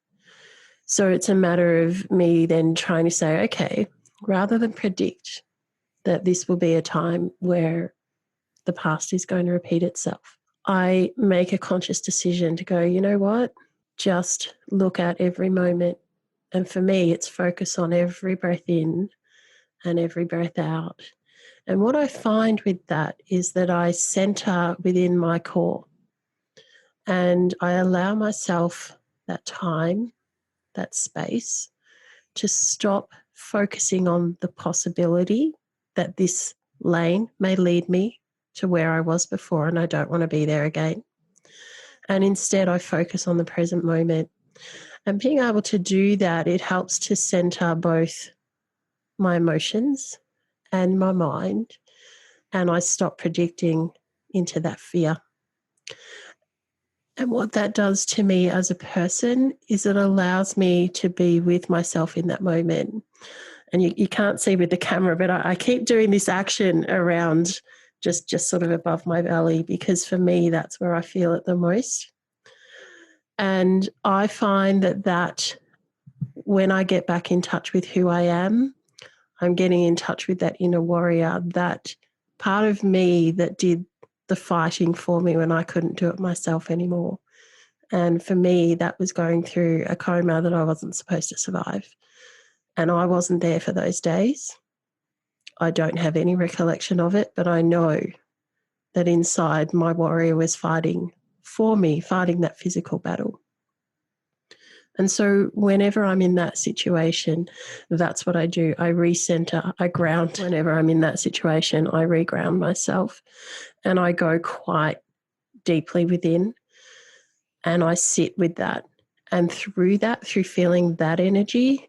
So it's a matter of me then trying to say, okay, rather than predict that this will be a time where the past is going to repeat itself, I make a conscious decision to go, you know what? Just look at every moment. And for me, it's focus on every breath in and every breath out. And what I find with that is that I center within my core and I allow myself that time, that space to stop focusing on the possibility that this lane may lead me to where I was before and I don't want to be there again. And instead, I focus on the present moment. And being able to do that, it helps to center both my emotions and my mind. And I stop predicting into that fear. And what that does to me as a person is it allows me to be with myself in that moment. And you can't see with the camera, but I keep doing this action around just sort of above my belly, because for me, that's where I feel it the most. And I find that when I get back in touch with who I am, I'm getting in touch with that inner warrior, that part of me that did the fighting for me when I couldn't do it myself anymore. And for me, that was going through a coma that I wasn't supposed to survive. And I wasn't there for those days. I don't have any recollection of it, but I know that inside my warrior was fighting for me, fighting that physical battle. And so whenever I'm in that situation, that's what I do. I recenter, I ground. Whenever I'm in that situation, I reground myself and I go quite deeply within and I sit with that. And through that, through feeling that energy,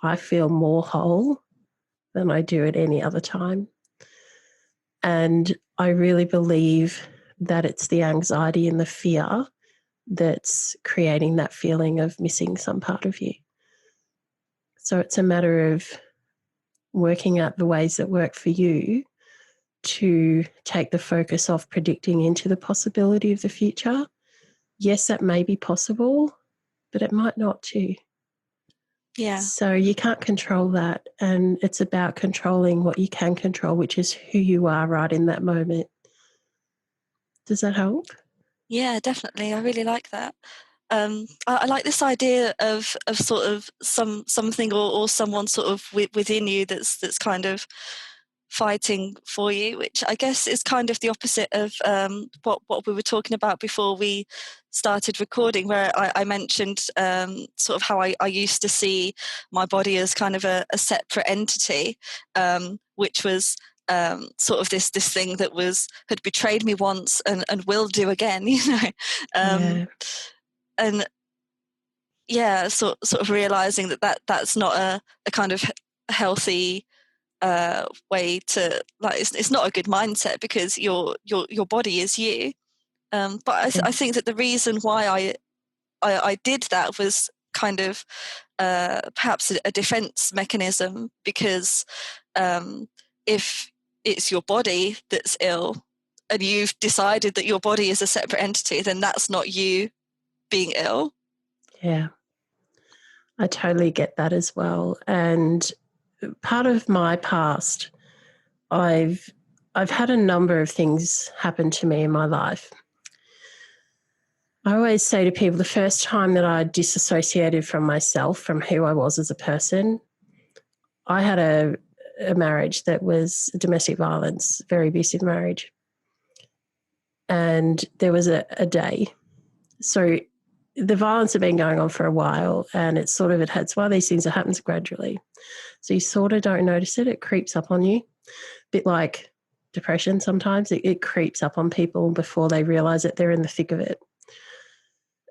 I feel more whole than I do at any other time. And I really believe that it's the anxiety and the fear that's creating that feeling of missing some part of you. So it's a matter of working out the ways that work for you to take the focus off predicting into the possibility of the future. Yes, that may be possible, but it might not too. Yeah. So you can't control that. And it's about controlling what you can control, which is who you are right in that moment. Does that help? Yeah, definitely. I really like that. I like this idea of sort of something or someone sort of within you that's kind of fighting for you, which I guess is kind of the opposite of what we were talking about before we started recording, where I mentioned sort of how I used to see my body as kind of a separate entity, which was sort of this thing that had betrayed me once and will do again, you know. Yeah. And yeah, sort of realizing that's not a kind of healthy way to, like, it's not a good mindset, because your body is you. But I think that the reason why I did that was kind of perhaps a defense mechanism, because if it's your body that's ill and you've decided that your body is a separate entity, then that's not you being ill. Yeah, I totally get that as well. And part of my past, I've had a number of things happen to me in my life. I always say to people, the first time that I disassociated from myself, from who I was as a person, I had a marriage that was domestic violence, very abusive marriage. And there was a day. So the violence had been going on for a while, and it's one of these things that happens gradually. So you sort of don't notice it. It creeps up on you. A bit like depression sometimes. It creeps up on people before they realise that they're in the thick of it.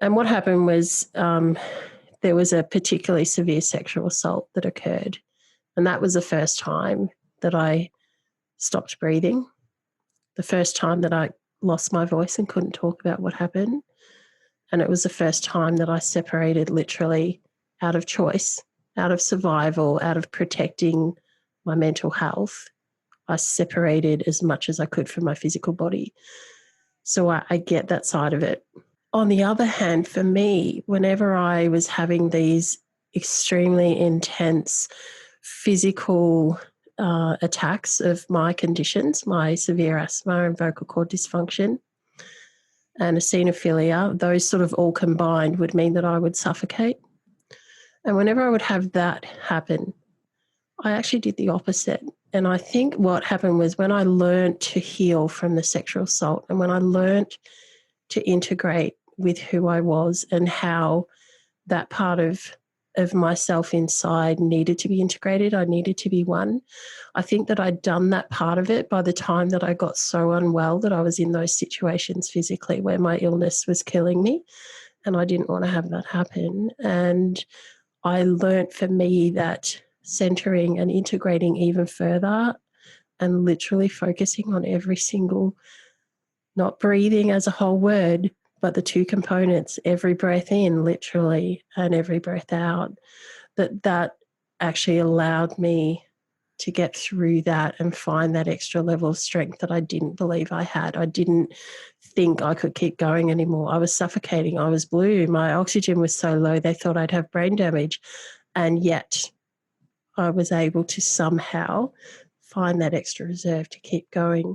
And what happened was there was a particularly severe sexual assault that occurred. And that was the first time that I stopped breathing, the first time that I lost my voice and couldn't talk about what happened. And it was the first time that I separated literally out of choice, out of survival, out of protecting my mental health. I separated as much as I could from my physical body. So I get that side of it. On the other hand, for me, whenever I was having these extremely intense physical attacks of my conditions, my severe asthma and vocal cord dysfunction and eosinophilia, those sort of all combined would mean that I would suffocate. And whenever I would have that happen, I actually did the opposite. And I think what happened was when I learned to heal from the sexual assault and when I learned to integrate with who I was and how that part of myself inside needed to be integrated, I needed to be one. I think that I'd done that part of it by the time that I got so unwell that I was in those situations physically where my illness was killing me and I didn't want to have that happen. And I learned for me that centering and integrating even further and literally focusing on every single, not breathing as a whole word, but the two components, every breath in literally and every breath out, that actually allowed me to get through that and find that extra level of strength that I didn't believe I had. I didn't think I could keep going anymore. I was suffocating. I was blue. My oxygen was so low they thought I'd have brain damage. And yet I was able to somehow find that extra reserve to keep going.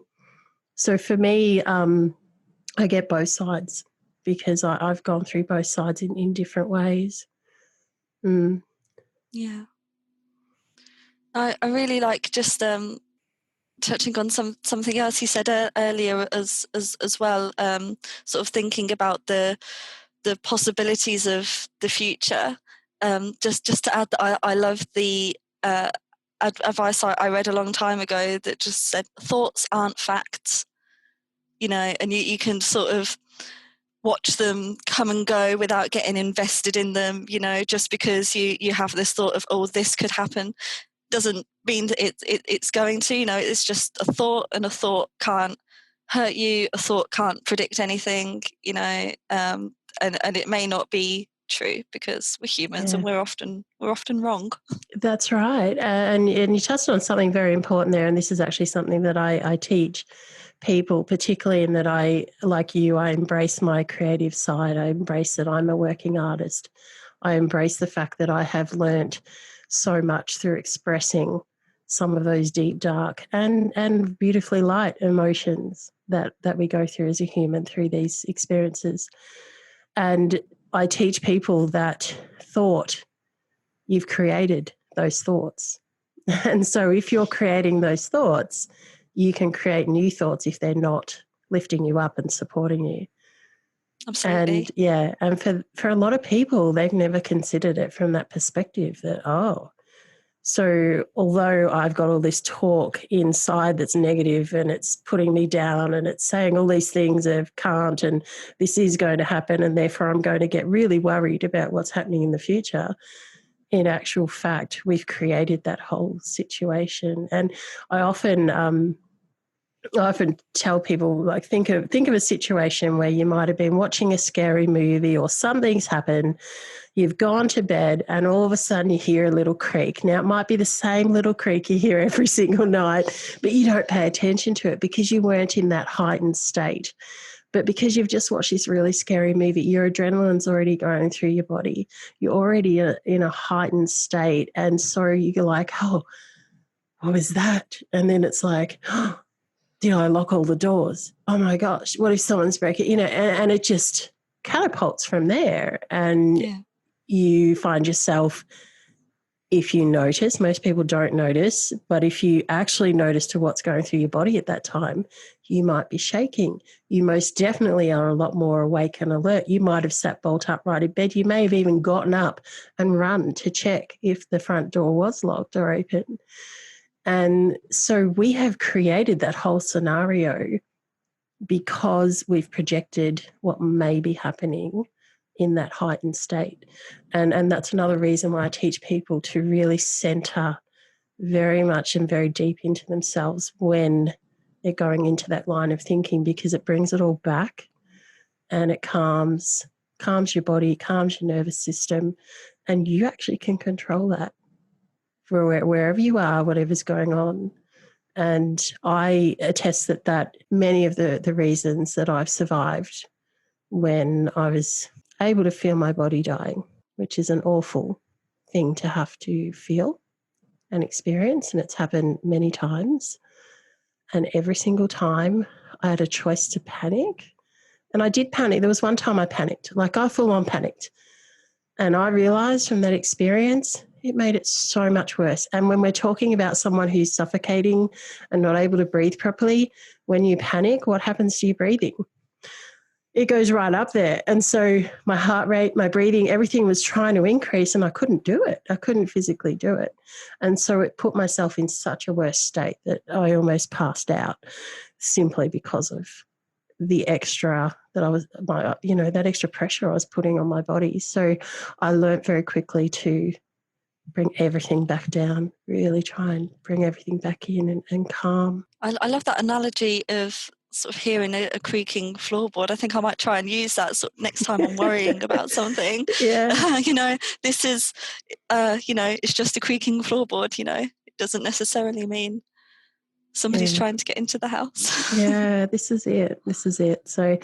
So for me, I get both sides because I've gone through both sides in different ways. Mm. Yeah. I really like just touching on something else you said earlier as well, sort of thinking about the possibilities of the future. Just to add that I love the advice I read a long time ago that just said thoughts aren't facts, and you can sort of watch them come and go without getting invested in them, just because you have this thought of, oh, this could happen doesn't mean that it's going to, it's just a thought, and a thought can't hurt you, a thought can't predict anything, and it may not be true because we're humans and we're often wrong. That's right. And you touched on something very important there, and this is actually something that I teach people, particularly in that I, like you, I embrace my creative side. I embrace that I'm a working artist. I embrace the fact that I have learnt so much through expressing some of those deep, dark and beautifully light emotions that we go through as a human through these experiences. And I teach people that thought, you've created those thoughts. And so if you're creating those thoughts, you can create new thoughts if they're not lifting you up and supporting you. Absolutely. And for a lot of people, they've never considered it from that perspective that, so although I've got all this talk inside that's negative and it's putting me down and it's saying all these things of can't and this is going to happen and therefore I'm going to get really worried about what's happening in the future, in actual fact, we've created that whole situation. And I often tell people, like, think of a situation where you might have been watching a scary movie or something's happened, you've gone to bed and all of a sudden you hear a little creak. Now, it might be the same little creak you hear every single night, but you don't pay attention to it because you weren't in that heightened state. But because you've just watched this really scary movie, your adrenaline's already going through your body. You're already in a heightened state. And so you're like, oh, what was that? And then it's like, oh, did I lock all the doors? Oh, my gosh, what if someone's breaking, and it just catapults from there. And you find yourself, if you notice, most people don't notice, but if you actually notice to what's going through your body at that time, you might be shaking. You most definitely are a lot more awake and alert. You might have sat bolt upright in bed. You may have even gotten up and run to check if the front door was locked or open. And so we have created that whole scenario because we've projected what may be happening in that heightened state. And that's another reason why I teach people to really center very much and very deep into themselves when they're going into that line of thinking, because it brings it all back and it calms your body, calms your nervous system, and you actually can control that for wherever you are, whatever's going on. And I attest that many of the reasons that I've survived when I was able to feel my body dying, which is an awful thing to have to feel and experience, and it's happened many times. And every single time I had a choice to panic, and I did panic. There was one time I panicked, like I full on panicked. And I realised from that experience, it made it so much worse. And when we're talking about someone who's suffocating and not able to breathe properly, when you panic, what happens to your breathing? It goes right up there. And so my heart rate, my breathing, everything was trying to increase and I couldn't do it. I couldn't physically do it. And so it put myself in such a worse state that I almost passed out simply because of the extra that I was, that extra pressure I was putting on my body. So I learned very quickly to bring everything back down, really try and bring everything back in and calm. I love that analogy of sort of hearing a creaking floorboard. I think I might try and use that next time I'm worrying about something. Yeah. This is, it's just a creaking floorboard, it doesn't necessarily mean somebody's trying to get into the house. Yeah, this is it. So,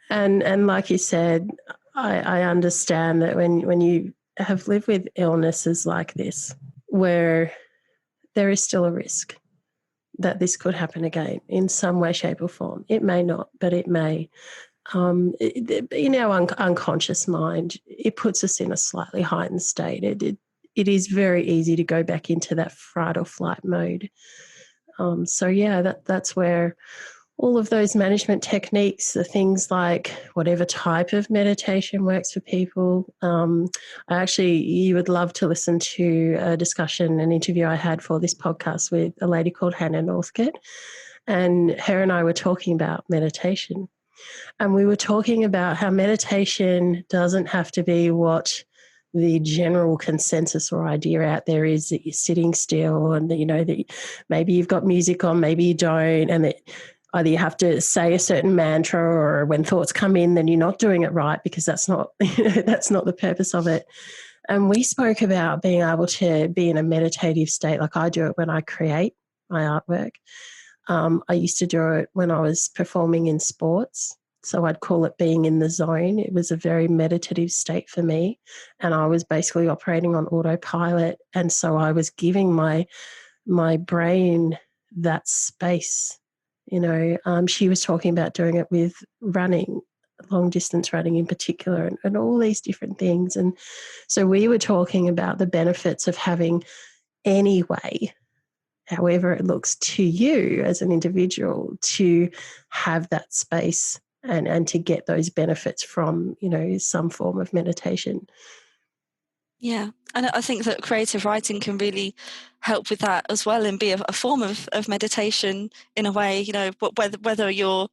and like you said, I understand that when you have lived with illnesses like this, where there is still a risk that this could happen again in some way, shape or form. It may not, but it may. In our unconscious mind, it puts us in a slightly heightened state. It is very easy to go back into that fight or flight mode. That's where all of those management techniques, the things like whatever type of meditation works for people. You would love to listen to an interview I had for this podcast with a lady called Hannah Northcote. And her and I were talking about meditation. And we were talking about how meditation doesn't have to be what the general consensus or idea out there is, that you're sitting still and that maybe you've got music on, maybe you don't, and that either you have to say a certain mantra, or when thoughts come in, then you're not doing it right, because that's not the purpose of it. And we spoke about being able to be in a meditative state, like I do it when I create my artwork. I used to do it when I was performing in sports. So I'd call it being in the zone. It was a very meditative state for me. And I was basically operating on autopilot. And so I was giving my brain that space. She was talking about doing it with running, long distance running in particular, and all these different things. And so we were talking about the benefits of having any way, however it looks to you as an individual, to have that space and to get those benefits from, some form of meditation. Yeah, and I think that creative writing can really help with that as well, and be a form of meditation in a way, whether you're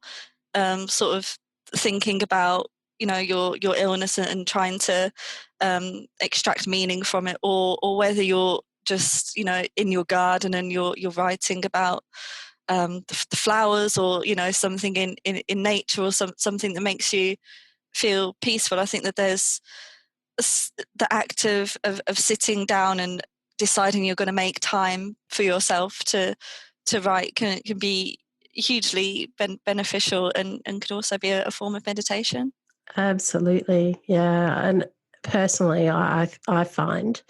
sort of thinking about, your illness and trying to extract meaning from it, or whether you're just, in your garden and you're writing about the flowers, or, something in nature, or something that makes you feel peaceful. I think that there's the act of sitting down and deciding you're going to make time for yourself to write can be hugely beneficial, and can also be a form of meditation. Absolutely. Yeah. And personally, I find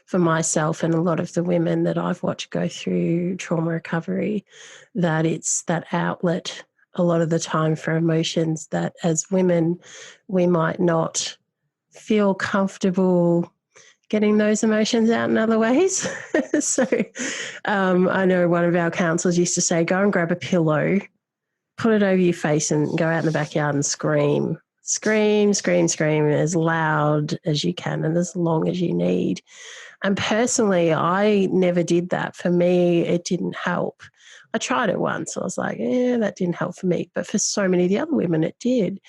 for myself and a lot of the women that I've watched go through trauma recovery, that it's that outlet a lot of the time for emotions that as women we might not feel comfortable getting those emotions out in other ways. So I know one of our counsellors used to say, go and grab a pillow, put it over your face and go out in the backyard and scream. Scream, scream, scream as loud as you can and as long as you need. And personally, I never did that. For me, it didn't help. I tried it once. I was like, that didn't help for me. But for so many of the other women, it did.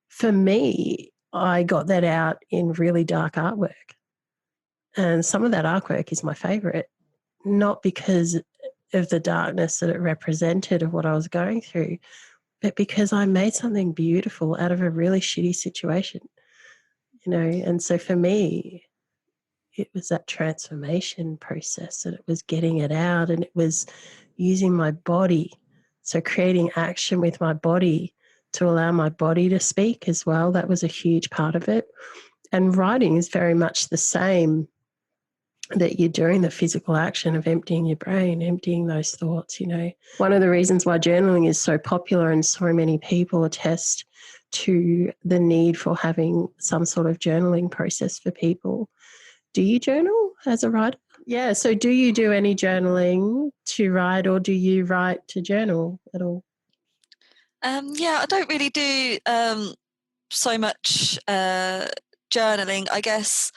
For me, I got that out in really dark artwork. And some of that artwork is my favourite. not because of the darkness that it represented of what I was going through, but because I made something beautiful out of a really shitty situation, you know. And so for me, it was that transformation process, and it was getting it out, and it was using my body. So creating action with my body to allow my body to speak as well. That was a huge part of it. And writing is very much the same, that you're doing the physical action of emptying your brain, emptying those thoughts, you know. One of the reasons why journaling is so popular and so many people attest to the need for having some sort of journaling process for people. Do you journal as a writer? Yeah, so do you do any journaling to write, or do you write to journal at all? Yeah, I don't really do so much journaling. I guess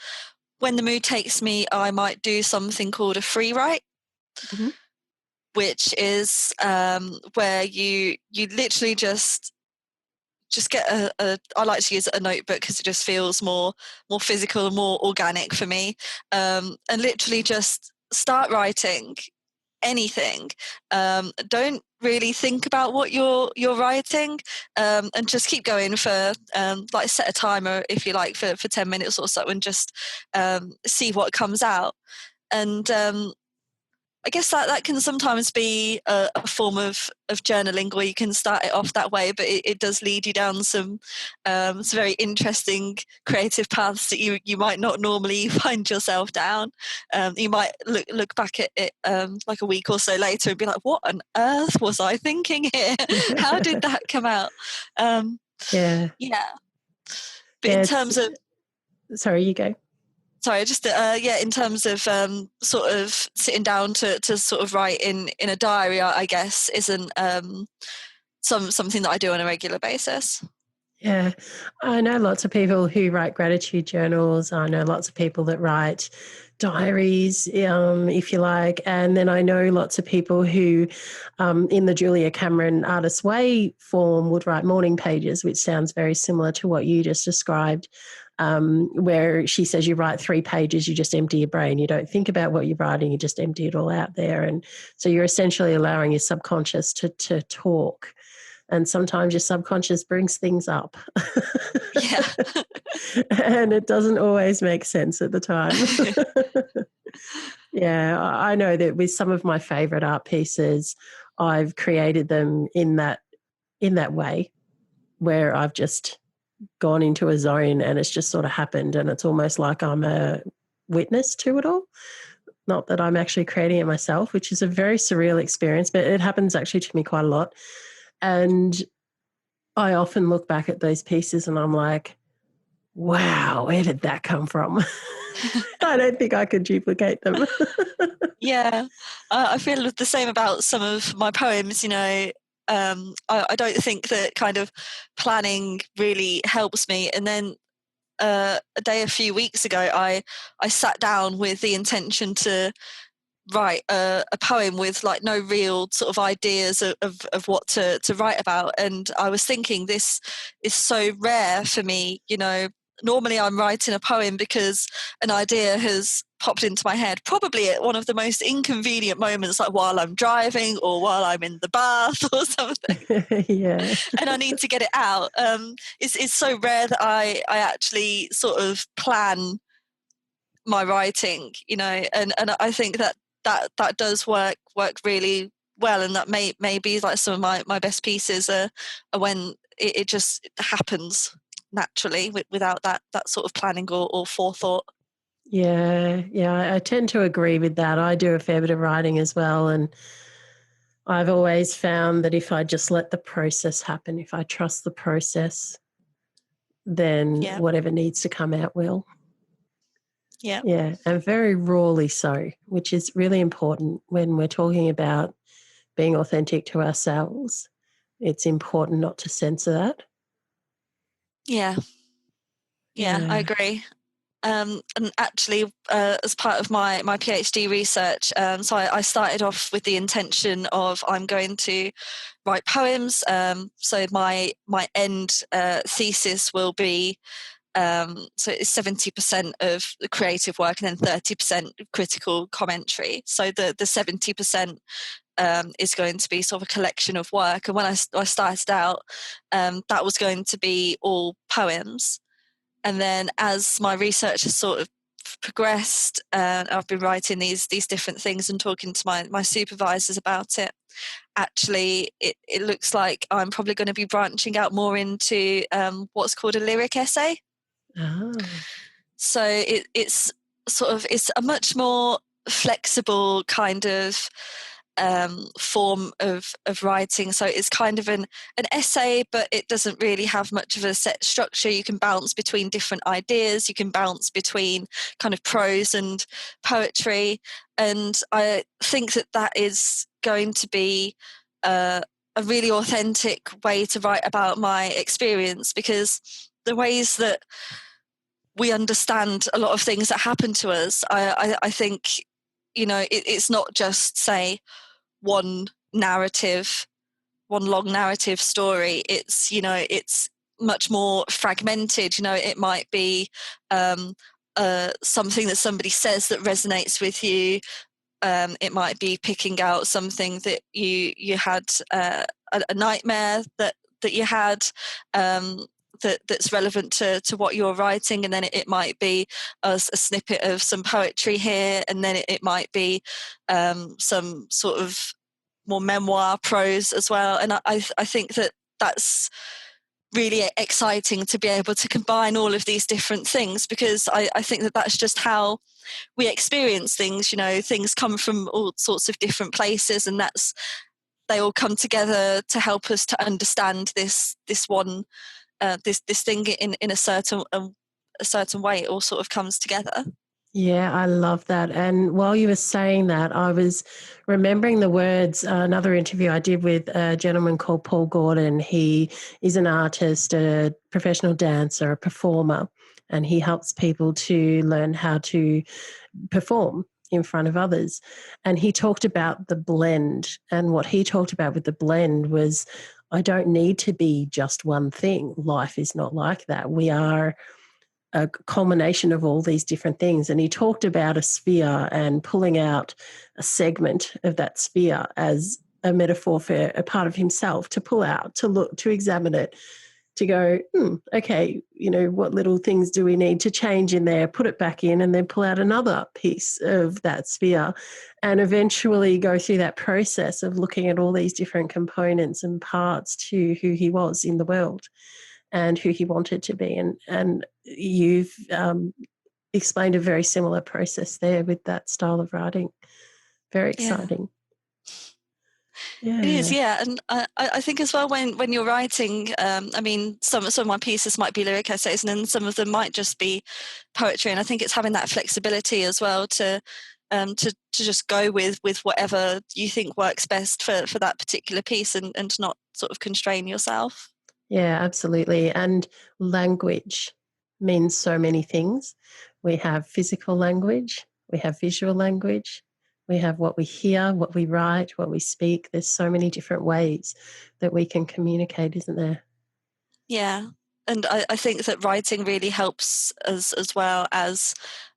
when the mood takes me, I might do something called a free write, Mm-hmm. which is where you literally just get I like to use a notebook because it just feels more physical and more organic for me, and literally just start writing anything. Don't really think about what you're writing, and just keep going for like set a timer if you like for 10 minutes or so, and just see what comes out. And I guess that can sometimes be a form of journaling, where you can start it off that way, but it does lead you down some very interesting creative paths that you might not normally find yourself down. You might look back at it like a week or so later and be like, what on earth was I thinking here? How did that come out? Yeah. Yeah. But Yeah, in terms of sorry, you go. Sorry, just in terms of sort of sitting down to sort of write in a diary, I guess isn't something that I do on a regular basis. Yeah, I know lots of people who write gratitude journals. I know lots of people that write diaries, if you like. And then I know lots of people who, in the Julia Cameron Artist's Way form, would write morning pages, which sounds very similar to what you just described, where she says you write 3 pages, you just empty your brain. You don't think about what you're writing, you just empty it all out there. And so you're essentially allowing your subconscious to talk. And sometimes your subconscious brings things up. Yeah. And it doesn't always make sense at the time. Yeah, I know that with some of my favorite art pieces, I've created them in that way, where I've just gone into a zone and it's just sort of happened, and it's almost like I'm a witness to it all. Not that I'm actually creating it myself, which is a very surreal experience, but it happens actually to me quite a lot. And I often look back at those pieces and I'm like, wow, where did that come from? I don't think I could duplicate them. Yeah, I feel the same about some of my poems. You know, I don't think that kind of planning really helps me. And then a few weeks ago, I sat down with the intention to write a poem with like no real sort of ideas of what to write about. And I was thinking, this is so rare for me. You know, normally I'm writing a poem because an idea has popped into my head, probably at one of the most inconvenient moments, like while I'm driving or while I'm in the bath or something. Yeah. And I need to get it out. It's so rare that I actually sort of plan my writing, you know, and I think that does work really well, and that may be like some of my best pieces are when it just happens naturally without that sort of planning or forethought. Yeah, I tend to agree with that. I do a fair bit of writing as well, and I've always found that if I just let the process happen, if I trust the process, then Yeah. whatever needs to come out will. Yeah. Yeah, and very rawly so, which is really important when we're talking about being authentic to ourselves. It's important not to censor that. Yeah. Yeah, I Yeah. agree. And actually, as part of my PhD research, so I started off with the intention of I'm going to write poems. So my end thesis will be So it's 70% of the creative work and then 30% critical commentary. So the 70% is going to be sort of a collection of work. And when I started out, that was going to be all poems. And then as my research has sort of progressed, and I've been writing these different things and talking to my supervisors about it, actually it looks like I'm probably going to be branching out more into what's called a lyric essay. Ah. So it's sort of, it's a much more flexible kind of form of writing. So it's kind of an essay, but it doesn't really have much of a set structure. You can bounce between different ideas. You can bounce between kind of prose and poetry. And I think that is going to be a really authentic way to write about my experience, because the ways that we understand a lot of things that happen to us, I think, it's not just, say, one long narrative story. It's much more fragmented. It might be something that somebody says that resonates with you. It might be picking out something that you had, a nightmare that you had, that's relevant to what you're writing, and then it might be a snippet of some poetry here, and then it might be some sort of more memoir prose as well. And I think that's really exciting to be able to combine all of these different things, because I think that's just how we experience things. Things come from all sorts of different places, and they all come together to help us to understand this one this thing in a certain way. It all sort of comes together. Yeah, I love that. And while you were saying that, I was remembering the words, another interview I did with a gentleman called Paul Gordon. He is an artist, a professional dancer, a performer, and he helps people to learn how to perform in front of others. And he talked about the blend. And what he talked about with the blend was, I don't need to be just one thing. Life is not like that. We are a culmination of all these different things. And he talked about a sphere and pulling out a segment of that sphere as a metaphor for a part of himself to pull out, to look, to examine it, to go, okay, what little things do we need to change in there, put it back in, and then pull out another piece of that sphere, and eventually go through that process of looking at all these different components and parts to who he was in the world and who he wanted to be. And you've explained a very similar process there with that style of writing. Very exciting. Yeah. It is, yeah. And I think as well, when you're writing, some of my pieces might be lyric essays, and then some of them might just be poetry. And I think it's having that flexibility as well to just go with whatever you think works best for that particular piece, and to not sort of constrain yourself. Yeah, absolutely. And language means so many things. We have physical language, we have visual language, we have what we hear, what we write, what we speak. There's so many different ways that we can communicate, isn't there? Yeah. And I think that writing really helps us as well as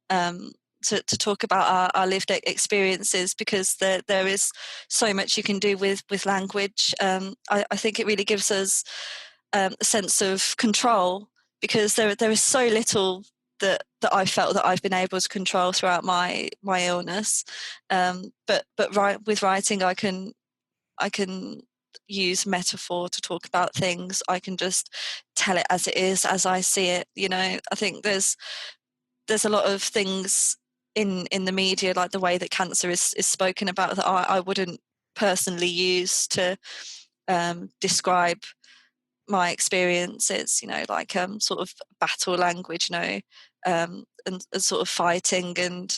to talk about our lived experiences, because there is so much you can do with language. I think it really gives us a sense of control, because there is so little that I felt that I've been able to control throughout my illness. But with writing, I can use metaphor to talk about things. I can just tell it as it is, as I see it. I think there's a lot of things in the media, like the way that cancer is spoken about, that I wouldn't personally use to describe my experiences. Like sort of battle language, and sort of fighting and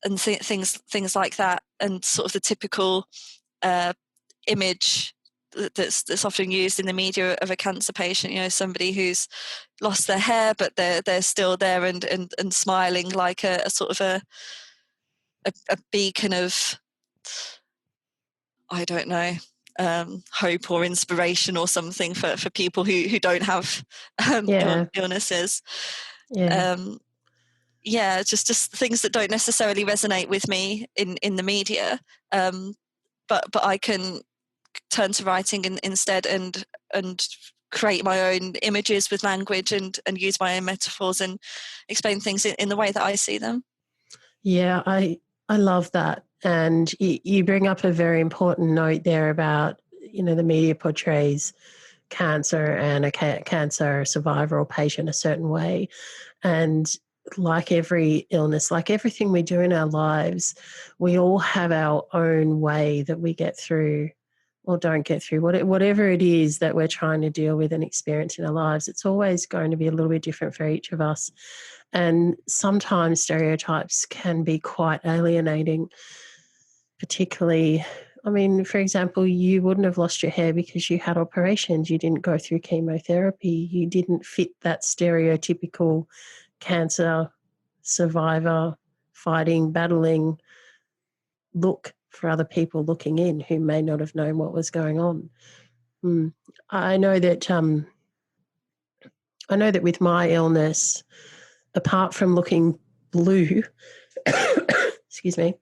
things like that, and sort of the typical image that's often used in the media of a cancer patient. Somebody who's lost their hair, but they're still there and smiling, like a sort of a beacon of, I don't know, hope or inspiration or something for people who don't have illnesses. Just things that don't necessarily resonate with me in the media, but I can turn to writing instead and create my own images with language and use my own metaphors and explain things in the way that I see them. Yeah, I love that. And you bring up a very important note there about, the media portrays cancer and a cancer survivor or patient a certain way. And like every illness, like everything we do in our lives, we all have our own way that we get through or don't get through. Whatever it is that we're trying to deal with and experience in our lives, it's always going to be a little bit different for each of us. And sometimes stereotypes can be quite alienating, particularly, for example, you wouldn't have lost your hair because you had operations. You didn't go through chemotherapy. You didn't fit that stereotypical cancer survivor, fighting, battling look for other people looking in who may not have known what was going on. I know that with my illness, apart from looking blue, excuse me,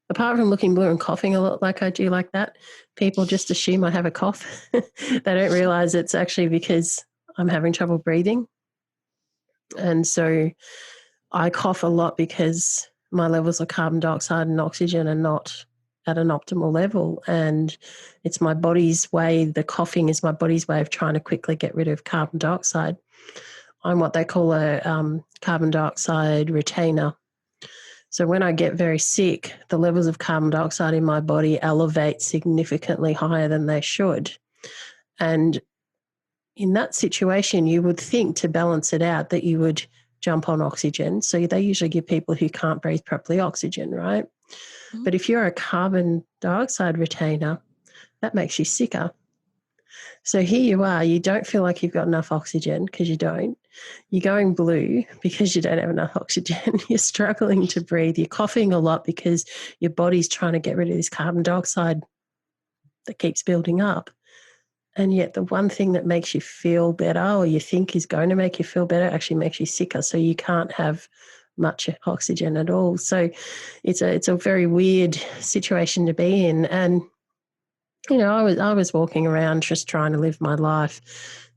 apart from looking blue and coughing a lot like I do like that, people just assume I have a cough. They don't realize it's actually because I'm having trouble breathing. And so I cough a lot because my levels of carbon dioxide and oxygen are not at an optimal level. And it's my body's way, the coughing is my body's way of trying to quickly get rid of carbon dioxide. I'm what they call a carbon dioxide retainer. So when I get very sick, the levels of carbon dioxide in my body elevate significantly higher than they should. And in that situation, you would think to balance it out that you would jump on oxygen. So they usually give people who can't breathe properly oxygen, right? Mm-hmm. But if you're a carbon dioxide retainer, that makes you sicker. So here you are, you don't feel like you've got enough oxygen because you don't. You're going blue because you don't have enough oxygen. You're struggling to breathe. You're coughing a lot because your body's trying to get rid of this carbon dioxide that keeps building up. And yet the one thing that makes you feel better or you think is going to make you feel better actually makes you sicker. So you can't have much oxygen at all. So it's a very weird situation to be in. And I was walking around just trying to live my life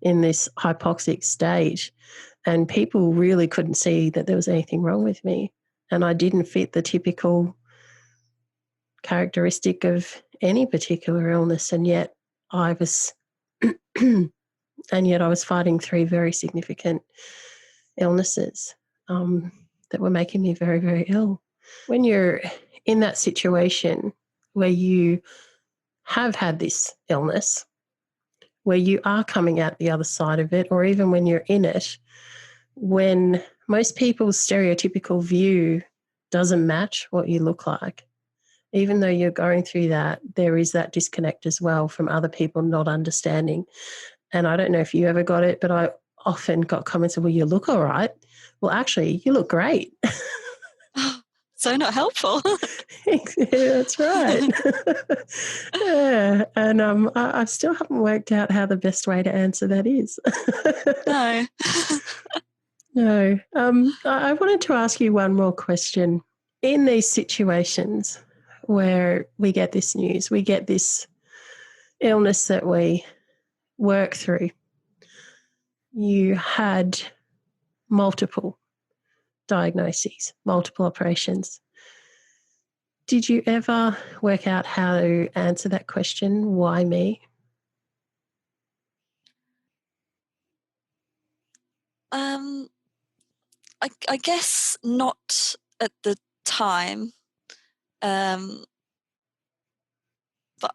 in this hypoxic state, and people really couldn't see that there was anything wrong with me. And I didn't fit the typical characteristic of any particular illness, and yet I was fighting 3 very significant illnesses that were making me very, very ill. When you're in that situation where you have had this illness, where you are coming out the other side of it, or even when you're in it, when most people's stereotypical view doesn't match what you look like, even though you're going through that, there is that disconnect as well from other people not understanding. And I don't know if you ever got it, but I often got comments of, well, you look all right. Well, actually, you look great. So not helpful. Yeah, that's right. Yeah, and I still haven't worked out how the best way to answer that is. No. No. I wanted to ask you one more question. In these situations where we get this news, we get this illness that we work through, you had multiple diagnoses, multiple operations. Did you ever work out how to answer that question, why me? I guess not at the time. But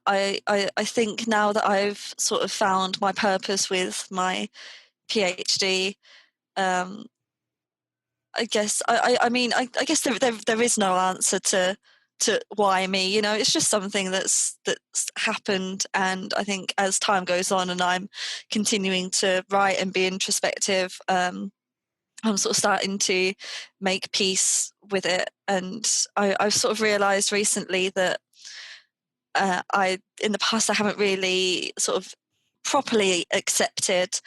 I think now that I've sort of found my purpose with my PhD, I guess I guess there is no answer to why me. It's just something that's happened, and I think as time goes on and I'm continuing to write and be introspective, I'm sort of starting to make peace with it. And I've sort of realised recently that in the past, I haven't really sort of properly accepted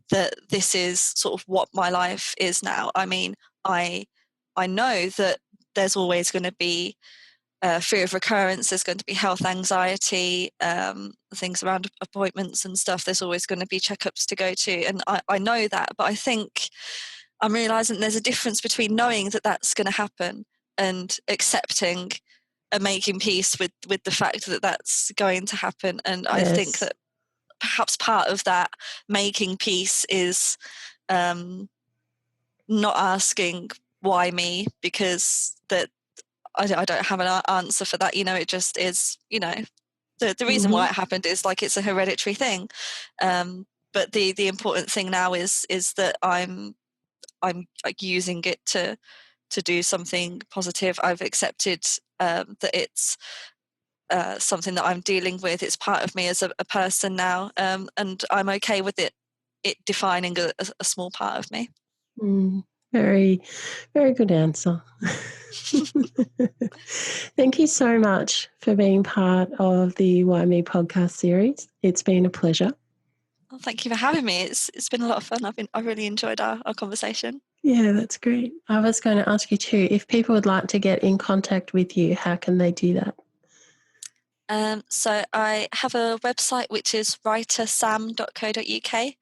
that this is sort of what my life is now. I mean, I know that there's always going to be fear of recurrence, there's going to be health anxiety, things around appointments and stuff. There's always going to be checkups to go to, and I know that, but I think I'm realizing there's a difference between knowing that that's going to happen and accepting and making peace with the fact that that's going to happen. And I think that perhaps part of that making peace is not asking why me, because that I don't have an answer for that. It just is. The reason why it happened is like it's a hereditary thing. But the important thing now is that I'm like using it to do something positive. I've accepted that it's something that I'm dealing with. It's part of me as a person now, and I'm okay with it defining a small part of me. Very, very good answer. Thank you so much for being part of the WhyMe podcast series. It's been a pleasure. Well, thank you for having me. It's been a lot of fun. I really enjoyed our conversation. Yeah, that's great. I was going to ask you too, if people would like to get in contact with you, how can they do that? So I have a website which is writersam.co.uk.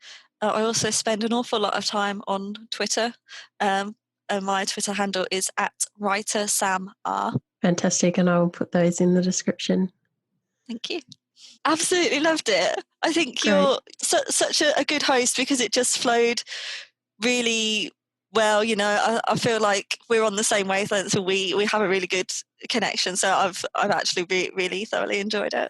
I also spend an awful lot of time on Twitter, and my Twitter handle is @writersamr. Fantastic, and I will put those in the description. Thank you. Absolutely loved it. I think you're such a good host, because it just flowed really well. I feel like we're on the same wavelength, and we have a really good connection. So I've actually really thoroughly enjoyed it.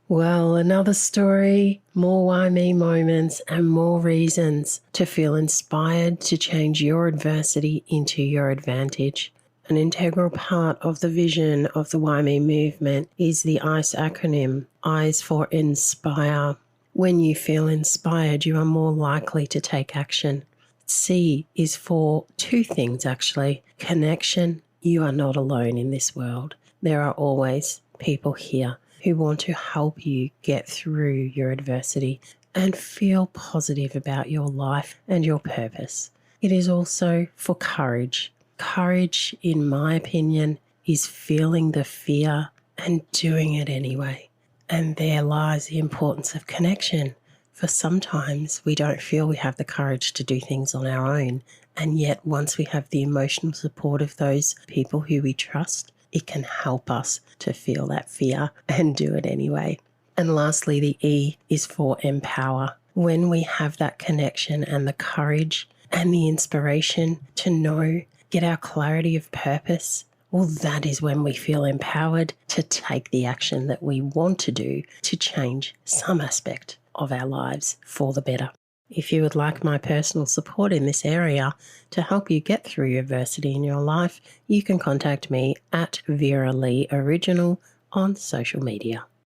Well, another story, more WhyMe moments, and more reasons to feel inspired to change your adversity into your advantage. An integral part of the vision of the WhyMe movement is the ICE acronym, I's for Inspire. When you feel inspired, you are more likely to take action. C is for two things, actually. Connection. You are not alone in this world. There are always people here who want to help you get through your adversity and feel positive about your life and your purpose. It is also for courage. Courage, in my opinion, is feeling the fear and doing it anyway. And there lies the importance of connection. For sometimes we don't feel we have the courage to do things on our own. And yet once we have the emotional support of those people who we trust, it can help us to feel that fear and do it anyway. And lastly, the E is for empower. When we have that connection and the courage and the inspiration to know, get our clarity of purpose, well, that is when we feel empowered to take the action that we want to do to change some aspect of our lives for the better. If you would like my personal support in this area to help you get through adversity in your life, you can contact me at Vera-Lee Original on social media.